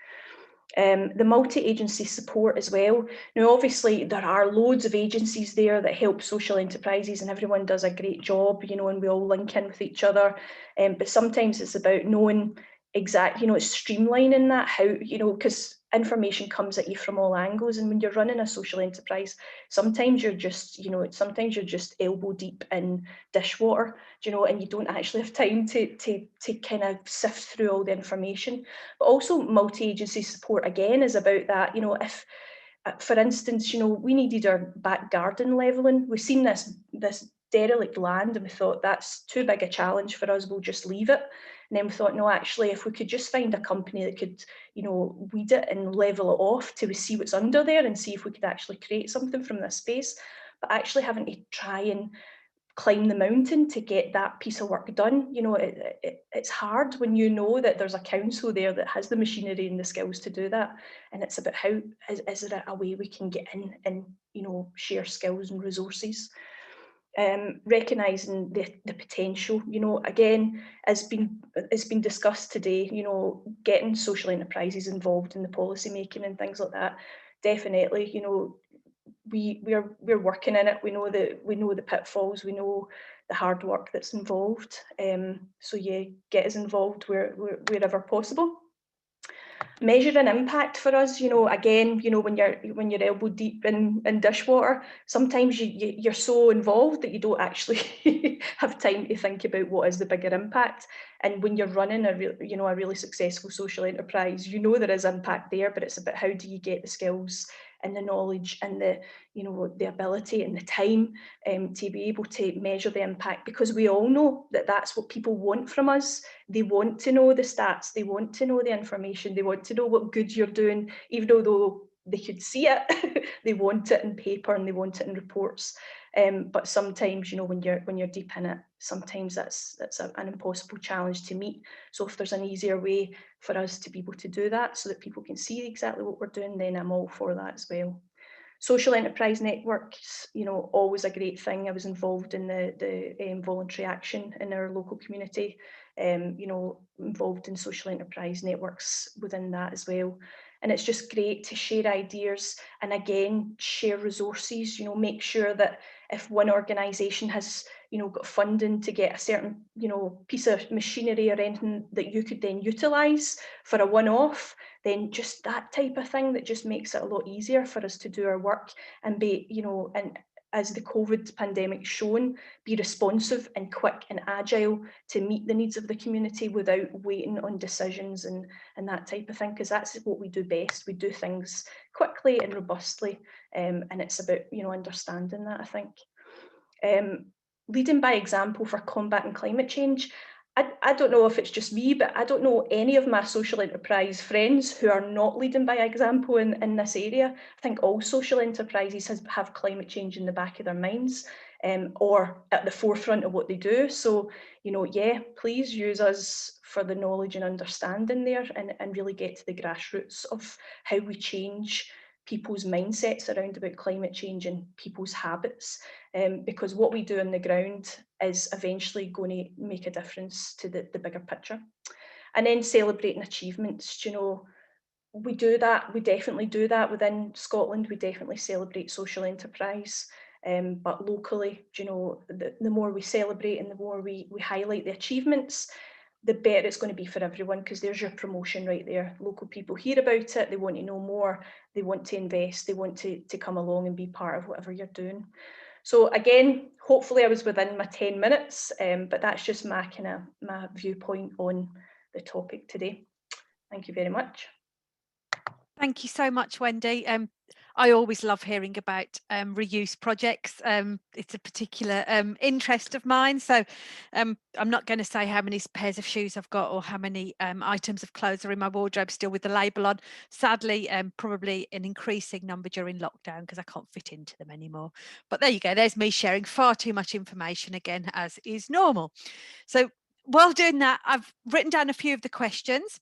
The multi-agency support as well. Now, obviously, there are loads of agencies there that help social enterprises and everyone does a great job, you know, and we all link in with each other. But sometimes it's about knowing exactly, you know, it's streamlining that, how, you know, because information comes at you from all angles. And when you're running a social enterprise, sometimes you're just, you know, sometimes you're just elbow deep in dishwater, you know, and you don't actually have time to kind of sift through all the information. But also multi-agency support again is about that, you know, if, for instance, you know, we needed our back garden levelling. We've seen this derelict land and we thought that's too big a challenge for us, we'll just leave it. And then we thought, no, actually, if we could just find a company that could, you know, weed it and level it off to see what's under there and see if we could actually create something from this space, but actually having to try and climb the mountain to get that piece of work done. You know, it's hard when you know that there's a council there that has the machinery and the skills to do that. And it's about how, is there a way we can get in and, you know, share skills and resources. Recognising the potential, you know, again, it's been discussed today, you know, getting social enterprises involved in the policy making and things like that. Definitely, you know, we're working in it. We know the pitfalls. We know the hard work that's involved. So yeah, get us involved wherever possible. Measuring impact for us, you know, again, you know, when you're elbow deep in dishwater, sometimes you're so involved that you don't actually have time to think about what is the bigger impact. And when you're running a really successful social enterprise, you know there is impact there, but it's about how do you get the skills and the knowledge and the, you know, the ability and the time to be able to measure the impact, because we all know that that's what people want from us. They want to know the stats, they want to know the information, they want to know what good you're doing, even though they could see it, they want it in paper and they want it in reports. But sometimes, you know, when you're deep in it, sometimes that's an impossible challenge to meet. So if there's an easier way for us to be able to do that so that people can see exactly what we're doing, then I'm all for that as well. Social enterprise networks, you know, always a great thing. I was involved in the voluntary action in our local community, you know, involved in social enterprise networks within that as well. And it's just great to share ideas and again, share resources, you know, make sure that if one organisation has, you know, got funding to get a certain, you know, piece of machinery or anything that you could then utilise for a one-off, then just that type of thing that just makes it a lot easier for us to do our work and be, you know, and as the COVID pandemic shown, be responsive and quick and agile to meet the needs of the community without waiting on decisions and that type of thing, because that's what we do best. We do things quickly and robustly, and it's about, you know, understanding that, I think. Leading by example for combating climate change. I don't know if it's just me, but I don't know any of my social enterprise friends who are not leading by example in this area. I think all social enterprises have climate change in the back of their minds, or at the forefront of what they do. So, you know, yeah, please use us for the knowledge and understanding there and really get to the grassroots of how we change people's mindsets around about climate change and people's habits, because what we do on the ground is eventually going to make a difference to the bigger picture. And then celebrating achievements, you know, we do that, we definitely do that within Scotland. We definitely celebrate social enterprise, but locally, you know, the more we celebrate and the more we highlight the achievements, the better it's going to be for everyone, because there's your promotion right there. Local people hear about it, they want to know more, they want to invest, they want to come along and be part of whatever you're doing. So again, hopefully I was within my 10 minutes, but that's just my viewpoint on the topic today. Thank you very much. Thank you so much, Wendy. I always love hearing about reuse projects. It's a particular interest of mine. So I'm not going to say how many pairs of shoes I've got or how many items of clothes are in my wardrobe still with the label on. Sadly, probably an increasing number during lockdown because I can't fit into them anymore. But there you go. There's me sharing far too much information again, as is normal. So while doing that, I've written down a few of the questions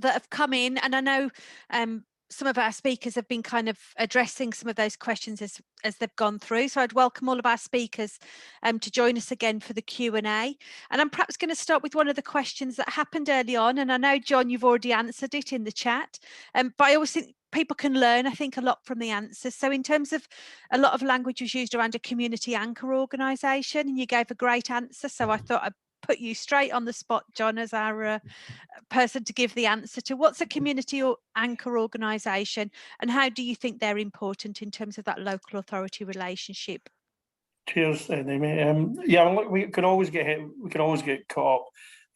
that have come in, and I know some of our speakers have been kind of addressing some of those questions as they've gone through. So I'd welcome all of our speakers to join us again for the Q&A. And I'm perhaps going to start with one of the questions that happened early on. And I know, John, you've already answered it in the chat, but I always think people can learn, I think, a lot from the answers. So in terms of a lot of language was used around a community anchor organisation, and you gave a great answer. So I thought I'd put you straight on the spot, John, as our person to give the answer to what's a community or anchor organisation, and how do you think they're important in terms of that local authority relationship? Cheers, Naomi. Yeah, look, we can always get caught up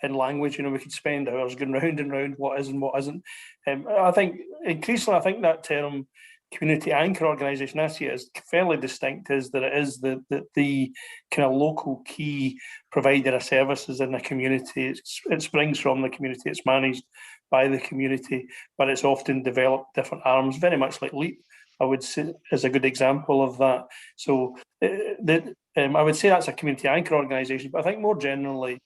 in language. You know, we could spend hours going round and round what is and what isn't. I think increasingly, that term community anchor organisation, I see it as fairly distinct, is that it is the kind of local key provider of services in the community. It springs from the community, it's managed by the community, but it's often developed different arms, very much like LEAP, I would say, is a good example of that. So I would say that's a community anchor organisation, but I think more generally,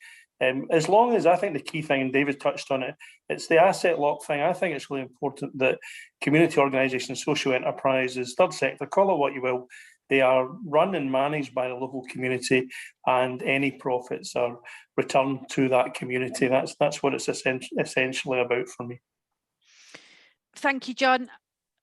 as long as, I think the key thing, and David touched on it, it's the asset lock thing. I think it's really important that community organisations, social enterprises, third sector, call it what you will, they are run and managed by the local community, and any profits are returned to that community. That's what it's essentially about for me. Thank you, John.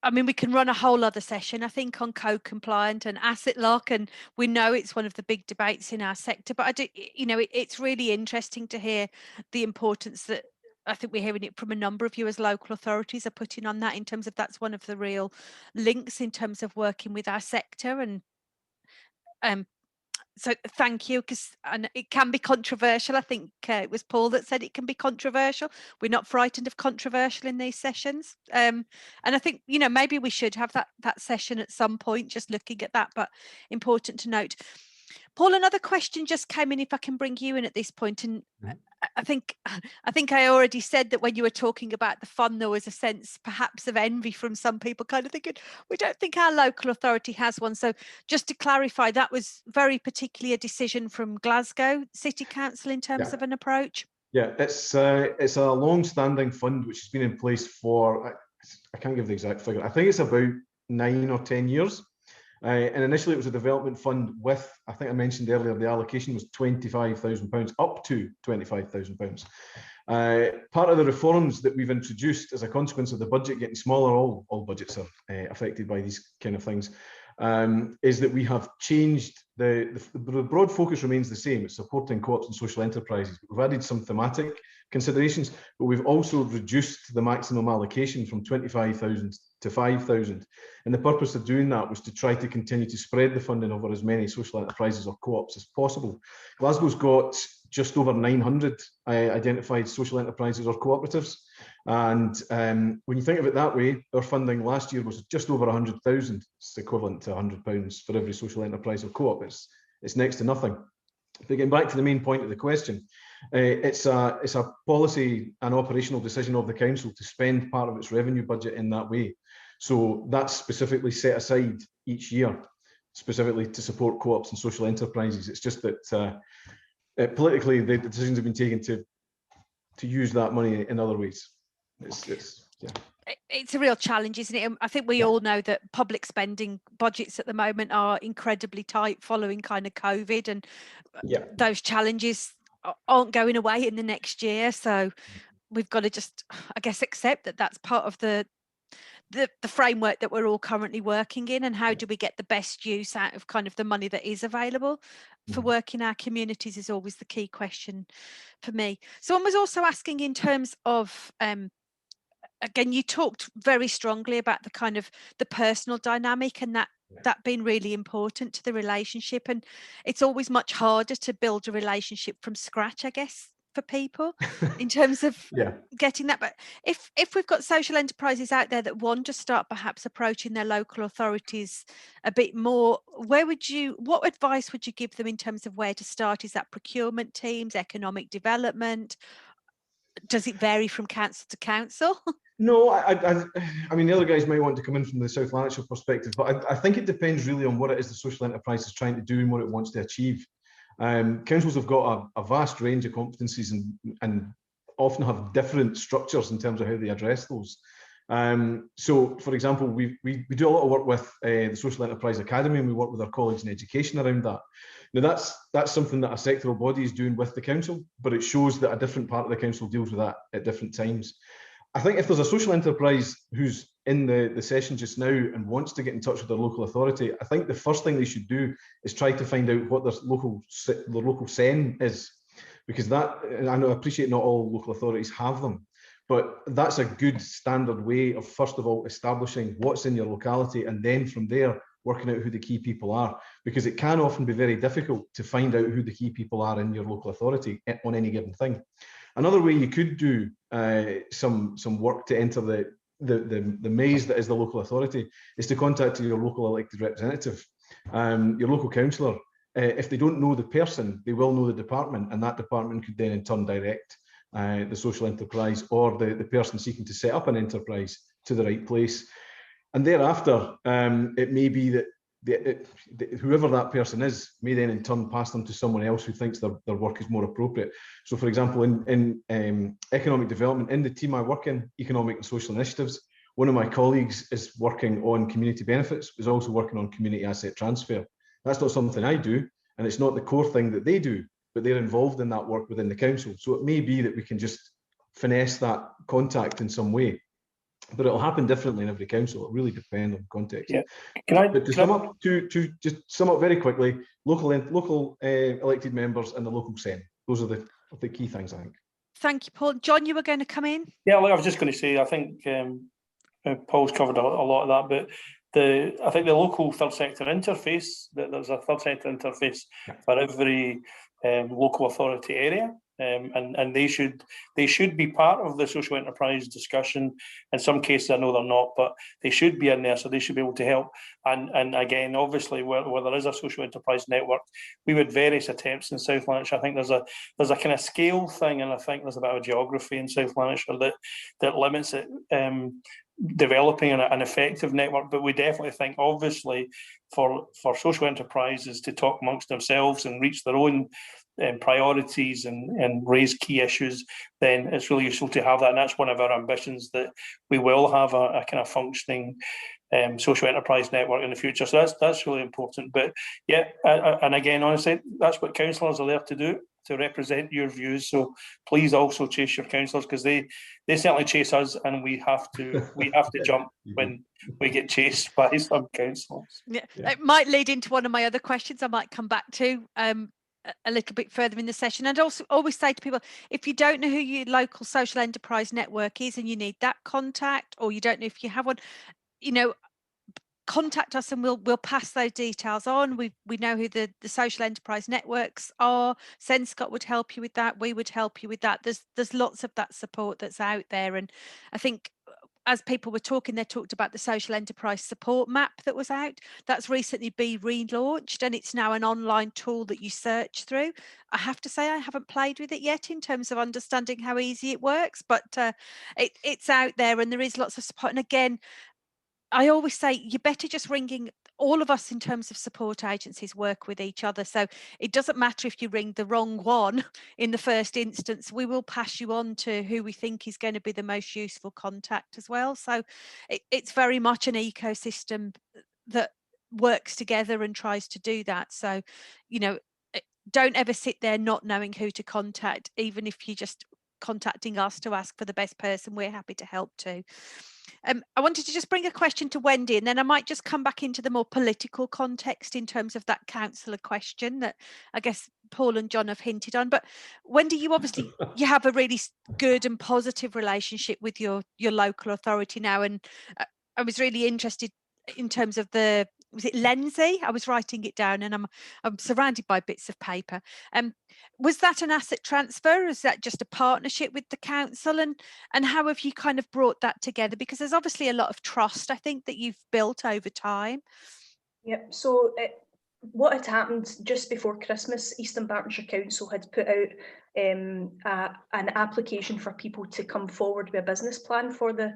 I mean, we can run a whole other session, I think, on co-compliant and asset lock, and we know it's one of the big debates in our sector. But I do, you know, it's really interesting to hear the importance that I think we're hearing it from a number of you as local authorities are putting on that, in terms of that's one of the real links in terms of working with our sector. And so thank you, because it can be controversial. I think it was Paul that said it can be controversial. We're not frightened of controversial in these sessions. And I think, you know, maybe we should have that session at some point, just looking at that, but important to note. Paul, another question just came in, if I can bring you in at this point. And I think I already said that when you were talking about the fund, there was a sense perhaps of envy from some people, kind of thinking, we don't think our local authority has one. So just to clarify, that was very particularly a decision from Glasgow City Council in terms of an approach? Yeah, it's a long-standing fund which has been in place for, I can't give the exact figure, I think it's about 9 or 10 years. And initially it was a development fund with, I think I mentioned earlier, the allocation was £25,000, up to £25,000. Part of the reforms that we've introduced as a consequence of the budget getting smaller, all budgets are affected by these kind of things, is that we have changed, the broad focus remains the same, it's supporting co-ops and social enterprises. We've added some thematic considerations, but we've also reduced the maximum allocation from 25,000 to 5,000. And the purpose of doing that was to try to continue to spread the funding over as many social enterprises or co-ops as possible. Glasgow's got just over 900 identified social enterprises or cooperatives. And when you think of it that way, our funding last year was just over 100,000. It's equivalent to £100 for every social enterprise or co-op. It's next to nothing. But getting back to the main point of the question, it's a policy and operational decision of the council to spend part of its revenue budget in that way. So that's specifically set aside each year, specifically to support co-ops and social enterprises. It's just that politically, the decisions have been taken to use that money in other ways. It's a real challenge, isn't it? I think we all know that public spending budgets at the moment are incredibly tight following kind of COVID, and those challenges aren't going away in the next year. So we've got to just, I guess, accept that that's part of the framework that we're all currently working in, and how do we get the best use out of kind of the money that is available for work in our communities is always the key question for me. Someone was also asking in terms of again, you talked very strongly about the kind of the personal dynamic, and that being really important to the relationship. And it's always much harder to build a relationship from scratch, I guess, for people in terms of getting that. But if we've got social enterprises out there that want to start perhaps approaching their local authorities a bit more, what advice would you give them in terms of where to start? Is that procurement teams, economic development? Does it vary from council to council? No, I mean, the other guys might want to come in from the South Lanarkshire perspective, but I think it depends really on what it is the social enterprise is trying to do and what it wants to achieve. Councils have got a vast range of competencies and often have different structures in terms of how they address those. So, for example, we do a lot of work with the Social Enterprise Academy, and we work with our colleagues in education around that. Now, that's something that a sectoral body is doing with the council, but it shows that a different part of the council deals with that at different times. I think if there's a social enterprise who's in the session just now and wants to get in touch with their local authority, I think the first thing they should do is try to find out what their local GSEN is, because that, I know, I appreciate not all local authorities have them, but that's a good standard way of, first of all, establishing what's in your locality, and then from there working out who the key people are, because it can often be very difficult to find out who the key people are in your local authority on any given thing. Another way you could do some work to enter the maze that is the local authority, is to contact your local elected representative, your local councillor. If they don't know the person, they will know the department, and that department could then in turn direct the social enterprise or the person seeking to set up an enterprise to the right place. And thereafter, it may be that whoever that person is may then in turn pass them to someone else who thinks their work is more appropriate. So for example, in economic development, in the team I work in, economic and social initiatives, one of my colleagues is working on community benefits, is also working on community asset transfer. That's not something I do, and it's not the core thing that they do, but they're involved in that work within the council. So it may be that we can just finesse that contact in some way, but it'll happen differently in every council. It really depends on context. Yeah. But to just sum up very quickly, local elected members and the local SEN. Those are the key things, I think. Thank you, Paul. John, you were going to come in? Yeah, well, I was just going to say, I think Paul's covered a lot of that, but I think the local third sector interface, there's a third sector interface for every local authority area. And they should be part of the social enterprise discussion. In some cases, I know they're not, but they should be in there, so they should be able to help. And again, obviously, where there is a social enterprise network, we had various attempts in South Lanarkshire. I think there's a kind of scale thing, and I think there's a bit of geography in South Lanarkshire that limits it. Developing an effective network, but we definitely think, obviously, for social enterprises to talk amongst themselves and reach their own priorities and raise key issues, then it's really useful to have that, and that's one of our ambitions, that we will have a kind of functioning social enterprise network in the future. So that's really important. But yeah, and again, honestly, that's what councillors are there to do, to represent your views. So please also chase your councillors, because they certainly chase us, and we have to jump when we get chased by some councillors. Yeah, it might lead into one of my other questions I might come back to a little bit further in the session. And also always say to people, if you don't know who your local social enterprise network is and you need that contact, or you don't know if you have one, contact us and we'll pass those details on. We know who the social enterprise networks are. Scott would help you with that. We would help you with that. There's lots of that support that's out there. And I think as people were talking, they talked about the social enterprise support map that was out. That's recently been relaunched, and it's now an online tool that you search through. I have to say I haven't played with it yet in terms of understanding how easy it works, but it's out there and there is lots of support. And again, I always say you're better just ringing. All of us in terms of support agencies work with each other. So it doesn't matter if you ring the wrong one in the first instance, we will pass you on to who we think is going to be the most useful contact as well. So it's very much an ecosystem that works together and tries to do that. So, don't ever sit there not knowing who to contact, even if you're just contacting us to ask for the best person. We're happy to help too. I wanted to just bring a question to Wendy, and then I might just come back into the more political context in terms of that councillor question that I guess Paul and John have hinted on. But Wendy, you obviously you have a really good and positive relationship with your local authority now, and I was really interested in terms of was it Lenzie? I was writing it down, and I'm surrounded by bits of paper. Was that an asset transfer, or is that just a partnership with the council? And how have you kind of brought that together? Because there's obviously a lot of trust, I think, that you've built over time. Yep. So what had happened just before Christmas, Eastern Bartonshire Council had put out an application for people to come forward with a business plan for the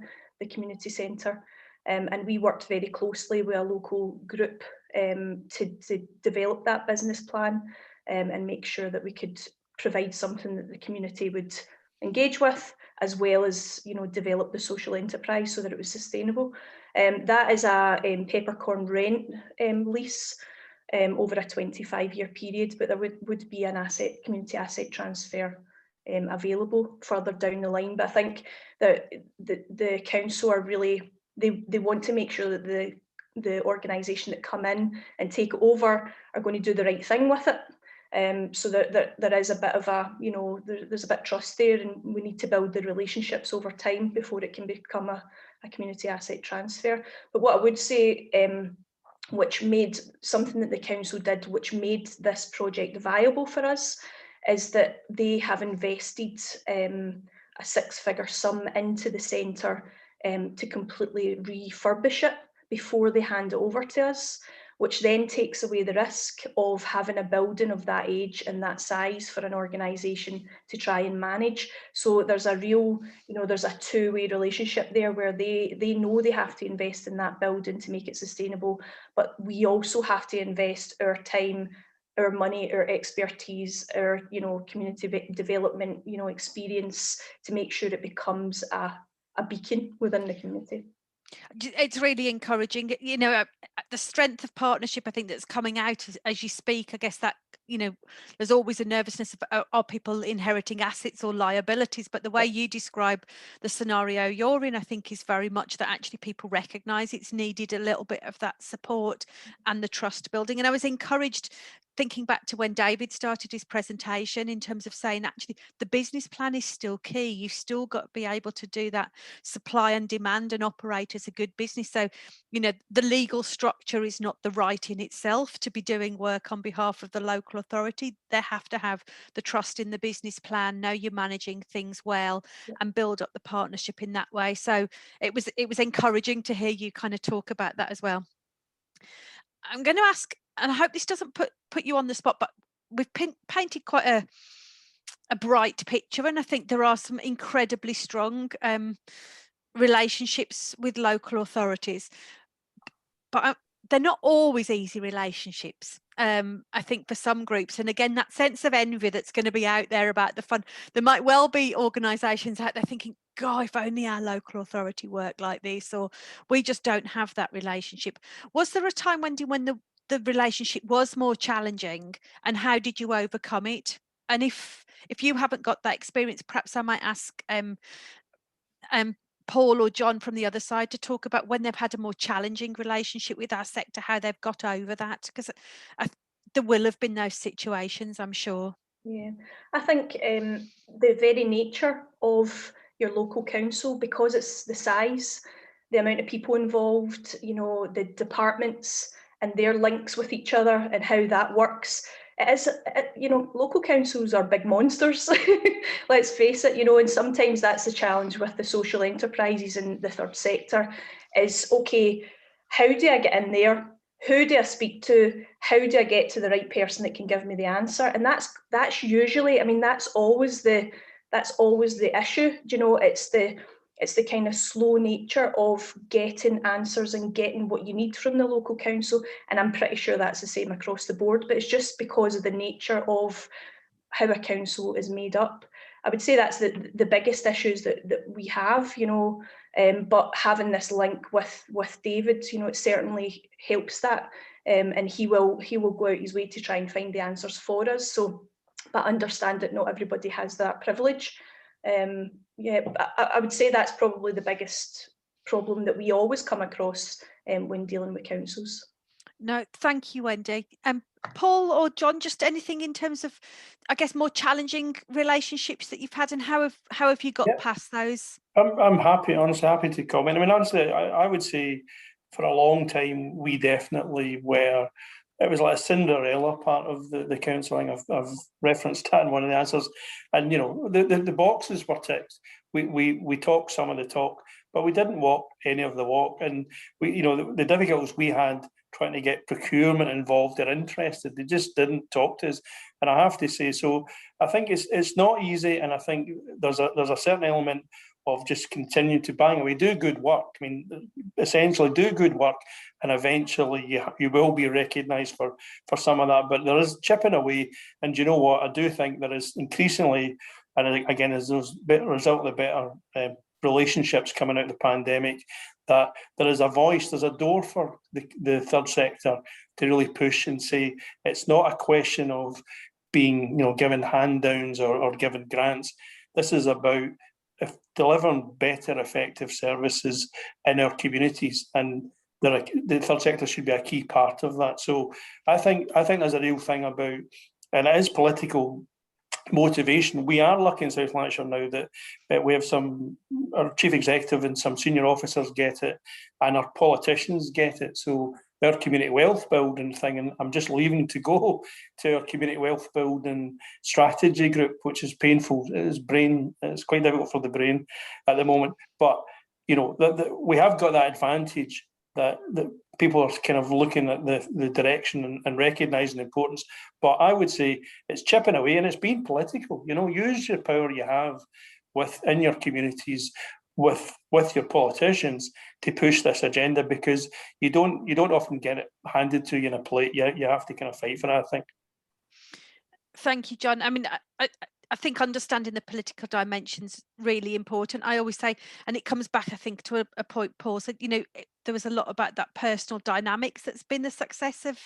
community centre. And we worked very closely with a local group to develop that business plan and make sure that we could provide something that the community would engage with, as well as develop the social enterprise so that it was sustainable. That is a peppercorn rent lease over a 25-year period, but there would be an community asset transfer available further down the line. But I think that the council are really, they want to make sure that the organisation that come in and take over are going to do the right thing with it. So that there is a bit of there's a bit of trust there, and we need to build the relationships over time before it can become a community asset transfer. But what I would say, which made something that the council did, which made this project viable for us, is that they have invested a 6-figure sum into the centre to completely refurbish it before they hand it over to us, which then takes away the risk of having a building of that age and that size for an organisation to try and manage. So there's a real, there's a two-way relationship there where they know they have to invest in that building to make it sustainable, but we also have to invest our time, our money, our expertise, our community development experience to make sure it becomes a beacon within the community. It's really encouraging, the strength of partnership, I think, that's coming out as you speak. I guess that, there's always a nervousness of are people inheriting assets or liabilities, but the way you describe the scenario you're in, I think, is very much that actually people recognise it's needed a little bit of that support and the trust building. And I was encouraged, thinking back to when David started his presentation, in terms of saying actually the business plan is still key. You've still got to be able to do that supply and demand and operate as a good business. So, the legal structure is not the right in itself to be doing work on behalf of the local authority. They have to have the trust in the business plan, know you're managing things well, and build up the partnership in that way. So it was encouraging to hear you kind of talk about that as well. I'm going to ask, and I hope this doesn't put you on the spot, but we've painted quite a bright picture, and I think there are some incredibly strong relationships with local authorities, but they're not always easy relationships. I think for some groups, and again, that sense of envy that's going to be out there about the fun, there might well be organisations out there thinking, God, if only our local authority worked like this, or we just don't have that relationship. Was there a time, Wendy, when the relationship was more challenging, and how did you overcome it? And if you haven't got that experience, perhaps I might ask Paul or John from the other side to talk about when they've had a more challenging relationship with our sector, how they've got over that, because there will have been those situations, I'm sure. Yeah, I think the very nature of your local council, because it's the size, the amount of people involved, the departments and their links with each other and how that works. It is, local councils are big monsters, let's face it, and sometimes that's the challenge with the social enterprises and the third sector is, okay, how do I get in there? Who do I speak to? How do I get to the right person that can give me the answer? And that's usually, that's always the issue. It's the kind of slow nature of getting answers and getting what you need from the local council. And I'm pretty sure that's the same across the board, but it's just because of the nature of how a council is made up. I would say that's the biggest issues that we have, but having this link with David, it certainly helps that. And he will go out his way to try and find the answers for us. So, but understand that not everybody has that privilege. I would say that's probably the biggest problem that we always come across when dealing with councils. No, thank you, Wendy. Paul or John, just anything in terms of, I guess, more challenging relationships that you've had, and how have you got past those? I'm honestly happy to comment. Honestly, I would say for a long time we definitely were. It was like a Cinderella part of the council. I've referenced that in one of the answers, and the boxes were ticked. We talked some of the talk, but we didn't walk any of the walk. And the difficulties we had trying to get procurement involved or interested, they just didn't talk to us. And I have to say, so I think it's not easy, and I think there's a certain element of just continue to bang away, do good work. Essentially do good work, and eventually you will be recognised for some of that. But there is chipping away, and you know what? I do think there is increasingly, and again, as a result of the better relationships coming out of the pandemic, that there is a voice, there's a door for the third sector to really push and say it's not a question of being given hand-downs or given grants. This is about delivering better, effective services in our communities, and the third sector should be a key part of that. So I think there's a real thing about, and it is political motivation. We are lucky in South Lanarkshire now that we have our chief executive and some senior officers get it, and our politicians get it. So our community wealth building thing, and I'm just leaving to go to our community wealth building strategy group, which is painful. It's quite difficult for the brain at the moment. But you know, we have got that advantage that people are kind of looking at the direction and recognising the importance. But I would say it's chipping away, and it's being political. You know, use your power you have in your communities, with your politicians, to push this agenda, because you don't often get it handed to you in a plate. You have to kind of fight for it, I think. Thank you, John. I mean, I think understanding the political dimension's really important. I always say, and it comes back, I think, to a point Paul said, you know, there was a lot about that personal dynamics that's been the success of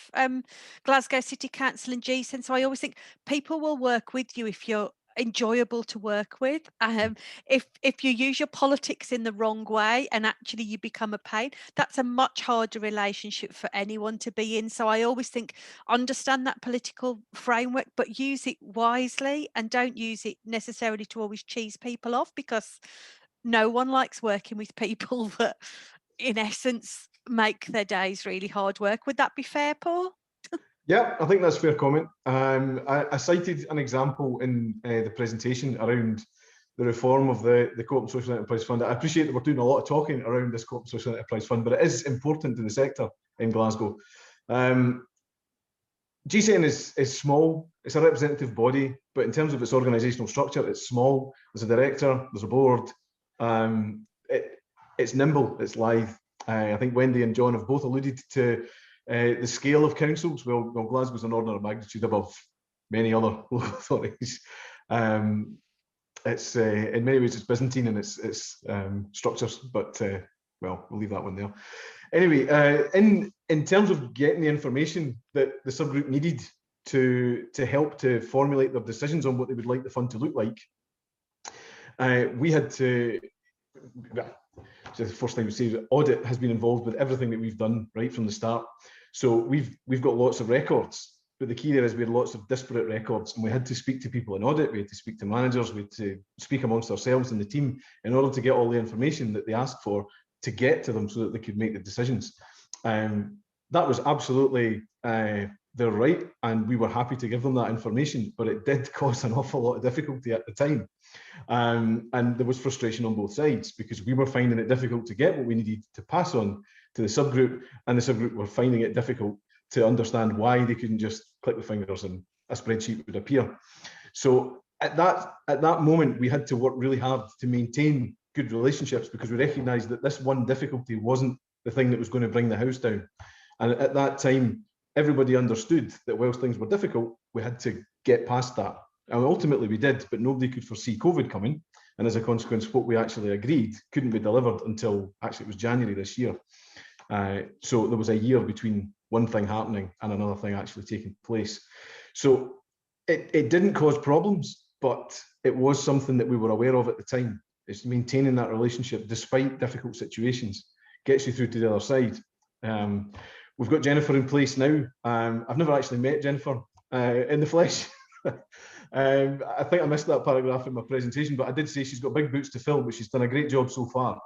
Glasgow City Council and GSEN. So I always think people will work with you if you're enjoyable to work with. If you use your politics in the wrong way and actually you become a pain, that's a much harder relationship for anyone to be in. So I always think, understand that political framework, but use it wisely, and don't use it necessarily to always cheese people off, because no one likes working with people that in essence make their days really hard work. Would that be fair, Paul? Yeah, I think that's a fair comment. I cited an example in the presentation around the reform of the Co-op Social Enterprise Fund. I appreciate that we're doing a lot of talking around this Co-op Social Enterprise Fund, but it is important to the sector in Glasgow. GSEN is small, it's a representative body, but in terms of its organisational structure, it's small. There's a director, there's a board. It's nimble, it's lithe. I think Wendy and John have both alluded to the scale of councils. Well, Glasgow's an order of magnitude above many other local authorities. It's in many ways it's Byzantine in its structures, but well, we'll leave that one there. Anyway, in terms of getting the information that the subgroup needed to help to formulate their decisions on what they would like the fund to look like, we had to. So the first thing we say is audit has been involved with everything that we've done right from the start. So we've got lots of records, but the key there is we had lots of disparate records, and we had to speak to people in audit, we had to speak to managers, we had to speak amongst ourselves in the team in order to get all the information that they asked for to get to them so that they could make the decisions. That was absolutely their right, and we were happy to give them that information, but it did cause an awful lot of difficulty at the time. And there was frustration on both sides, because we were finding it difficult to get what we needed to pass on to the subgroup, and the subgroup were finding it difficult to understand why they couldn't just click the fingers and a spreadsheet would appear. So at that moment, we had to work really hard to maintain good relationships, because we recognised that this one difficulty wasn't the thing that was going to bring the house down. And at that time, everybody understood that whilst things were difficult, we had to get past that. And ultimately we did, but nobody could foresee COVID coming. And as a consequence, what we actually agreed couldn't be delivered until actually it was January this year. So there was a year between one thing happening and another thing actually taking place. So it didn't cause problems, but it was something that we were aware of at the time. It's maintaining that relationship despite difficult situations gets you through to the other side. We've got Jennifer in place now. I've never actually met Jennifer in the flesh. I think I missed that paragraph in my presentation, but I did say she's got big boots to fill, but she's done a great job so far.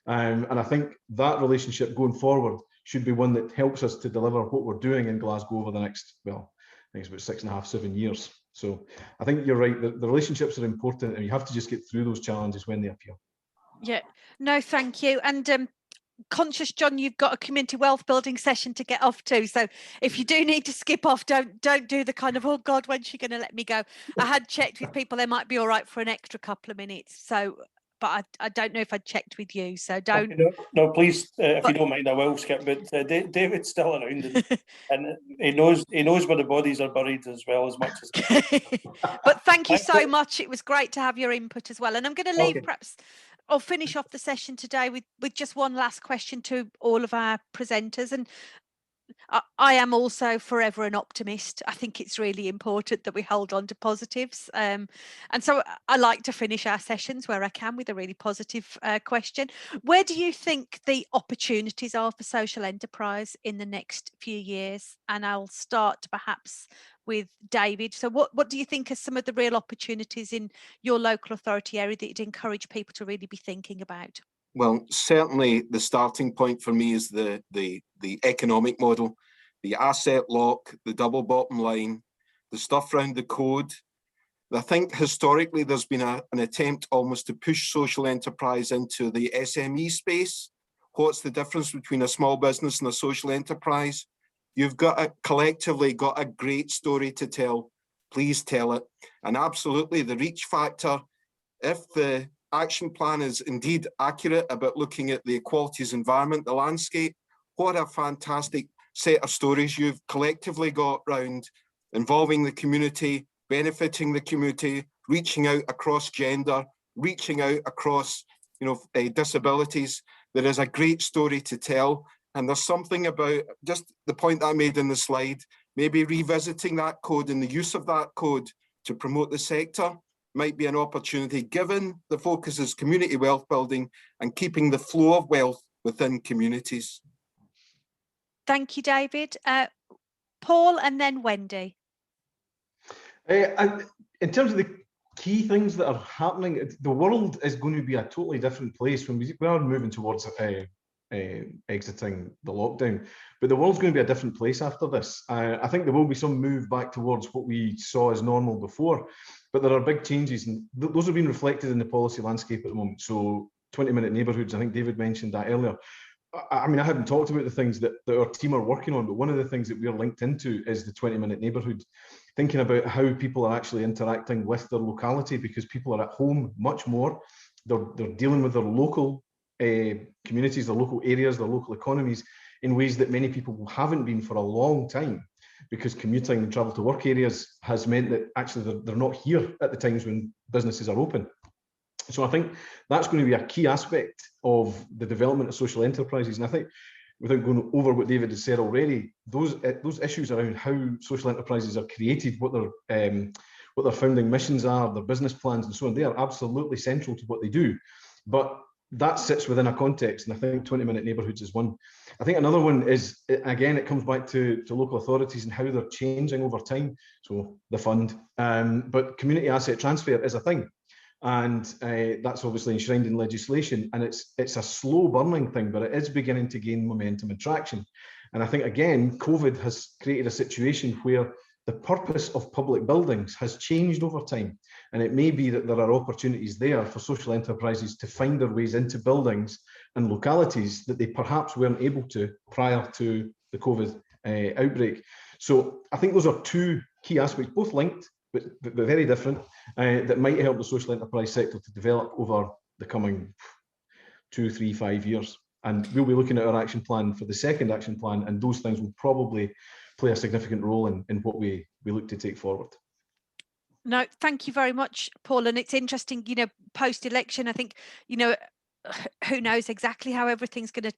And I think that relationship going forward should be one that helps us to deliver what we're doing in Glasgow over the next, well, I think it's about 6.5, 7 years. So I think you're right, the relationships are important, and you have to just get through those challenges when they appear. Yeah, no, thank you. And conscious, John, you've got a community wealth building session to get off to, so if you do need to skip off, don't do the kind of, oh God, when's she going to let me go? I had checked with people, they might be all right for an extra couple of minutes, so but I don't know if I'd checked with you, so don't. No, please, if you don't mind, I will skip. But David's still around, and he knows where the bodies are buried as well as much as. But thank you so much. It was great to have your input as well. And I'm going to leave perhaps. I'll finish off the session today with just one last question to all of our presenters. And I am also forever an optimist. I think it's really important that we hold on to positives. And so I like to finish our sessions where I can with a really positive question. Where do you think the opportunities are for social enterprise in the next few years? And I'll start perhaps with David. So what do you think are some of the real opportunities in your local authority area that you'd encourage people to really be thinking about? Well, certainly the starting point for me is the economic model, the asset lock, the double bottom line, the stuff around the code, I think historically there's been an attempt almost to push social enterprise into the SME space. What's the difference between a small business and a social enterprise? You've collectively got a great story to tell. Please tell it. And absolutely the reach factor, if the action plan is indeed accurate about looking at the equalities environment, the landscape, what a fantastic set of stories you've collectively got round involving the community, benefiting the community, reaching out across gender, reaching out across disabilities. There is a great story to tell. And there's something about just the point I made in the slide, maybe revisiting that code and the use of that code to promote the sector might be an opportunity, given the focus is community wealth building and keeping the flow of wealth within communities. Thank you, David. Paul and then Wendy. In terms of the key things that are happening, the world is going to be a totally different place when we are moving towards exiting the lockdown, but the world's going to be a different place after this. I think there will be some move back towards what we saw as normal before, but there are big changes, and those have been reflected in the policy landscape at the moment. So 20-minute neighbourhoods, I think David mentioned that earlier. I mean, I haven't talked about the things that our team are working on, but one of the things that we're linked into is the 20-minute neighbourhood, thinking about how people are actually interacting with their locality, because people are at home much more. They're dealing with their local communities, their local areas, their local economies in ways that many people haven't been for a long time, because commuting and travel to work areas has meant that actually they're not here at the times when businesses are open. So I think that's going to be a key aspect of the development of social enterprises. And I think, without going over what David has said already, those issues around how social enterprises are created, what their founding missions are, their business plans and so on, they are absolutely central to what they do. But that sits within a context, and I think 20-minute neighbourhoods is one. I think another one is, again, it comes back to local authorities and how they're changing over time. So the fund, but community asset transfer is a thing. And that's obviously enshrined in legislation, and it's a slow burning thing, but it is beginning to gain momentum and traction. And I think, again, COVID has created a situation where the purpose of public buildings has changed over time. And it may be that there are opportunities there for social enterprises to find their ways into buildings and localities that they perhaps weren't able to prior to the COVID outbreak. So I think those are two key aspects, both linked, but very different, that might help the social enterprise sector to develop over the coming 2, 3, 5 years. And we'll be looking at our action plan for the second action plan, and those things will probably play a significant role in what we look to take forward. No, thank you very much, Paul. And it's interesting, post-election, I think, who knows exactly how everything's going to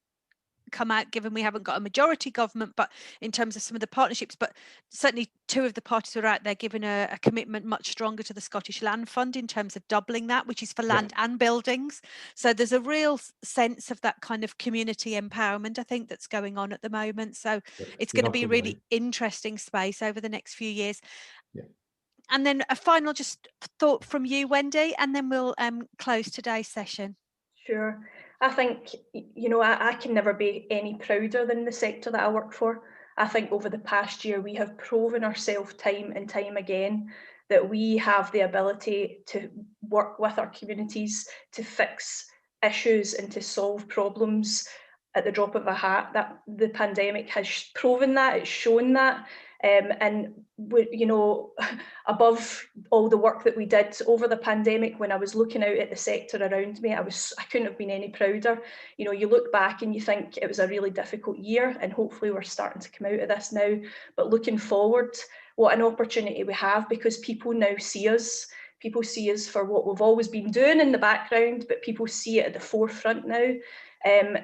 come out, given we haven't got a majority government, but in terms of some of the partnerships, but certainly two of the parties are out there giving a commitment much stronger to the Scottish Land Fund in terms of doubling that, which is for land and buildings. So there's a real sense of that kind of community empowerment, I think, that's going on at the moment. So it's going to be a really interesting space over the next few years. And then a final just thought from you, Wendy, and then we'll close today's session. Sure. I think, I can never be any prouder than the sector that I work for. I think over the past year, we have proven ourselves time and time again that we have the ability to work with our communities, to fix issues and to solve problems at the drop of a hat. That the pandemic has proven that, it's shown that. And above all the work that we did over the pandemic, when I was looking out at the sector around me, I couldn't have been any prouder. You look back and you think it was a really difficult year, and hopefully we're starting to come out of this now. But looking forward, what an opportunity we have, because people now see us. People see us for what we've always been doing in the background, but people see it at the forefront now.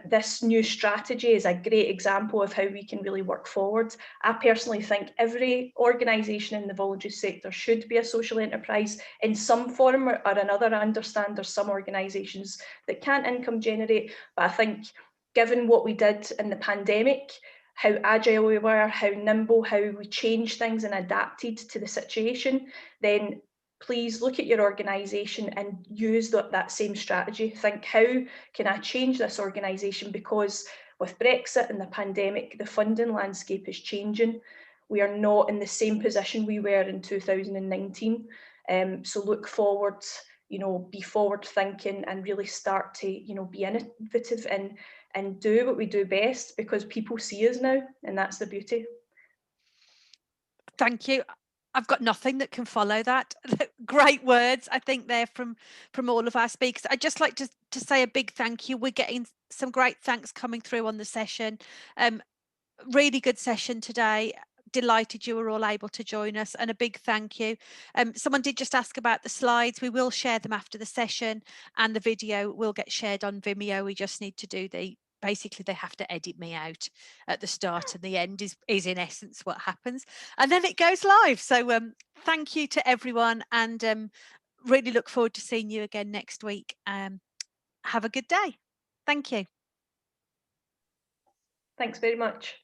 This new strategy is a great example of how we can really work forward. I personally think every organisation in the voluntary sector should be a social enterprise in some form or another. I understand there's some organisations that can't income generate, but I think given what we did in the pandemic, how agile we were, how nimble, how we changed things and adapted to the situation, then please look at your organisation and use that same strategy. Think, how can I change this organisation? Because with Brexit and the pandemic, the funding landscape is changing. We are not in the same position we were in 2019. So look forward, you know, be forward thinking and really start to, you know, be innovative and do what we do best, because people see us now, and that's the beauty. Thank you. I've got nothing that can follow that. Great words, I think, there from all of our speakers. I'd just like to say a big thank you. We're getting some great thanks coming through on the session. Really good session today. Delighted you were all able to join us, and a big thank you. Someone did just ask about the slides. We will share them after the session, and the video will get shared on Vimeo. We just need to do basically they have to edit me out at the start, and the end is in essence what happens, and then it goes live. So thank you to everyone, and really look forward to seeing you again next week. Have a good day. Thank you. Thanks very much.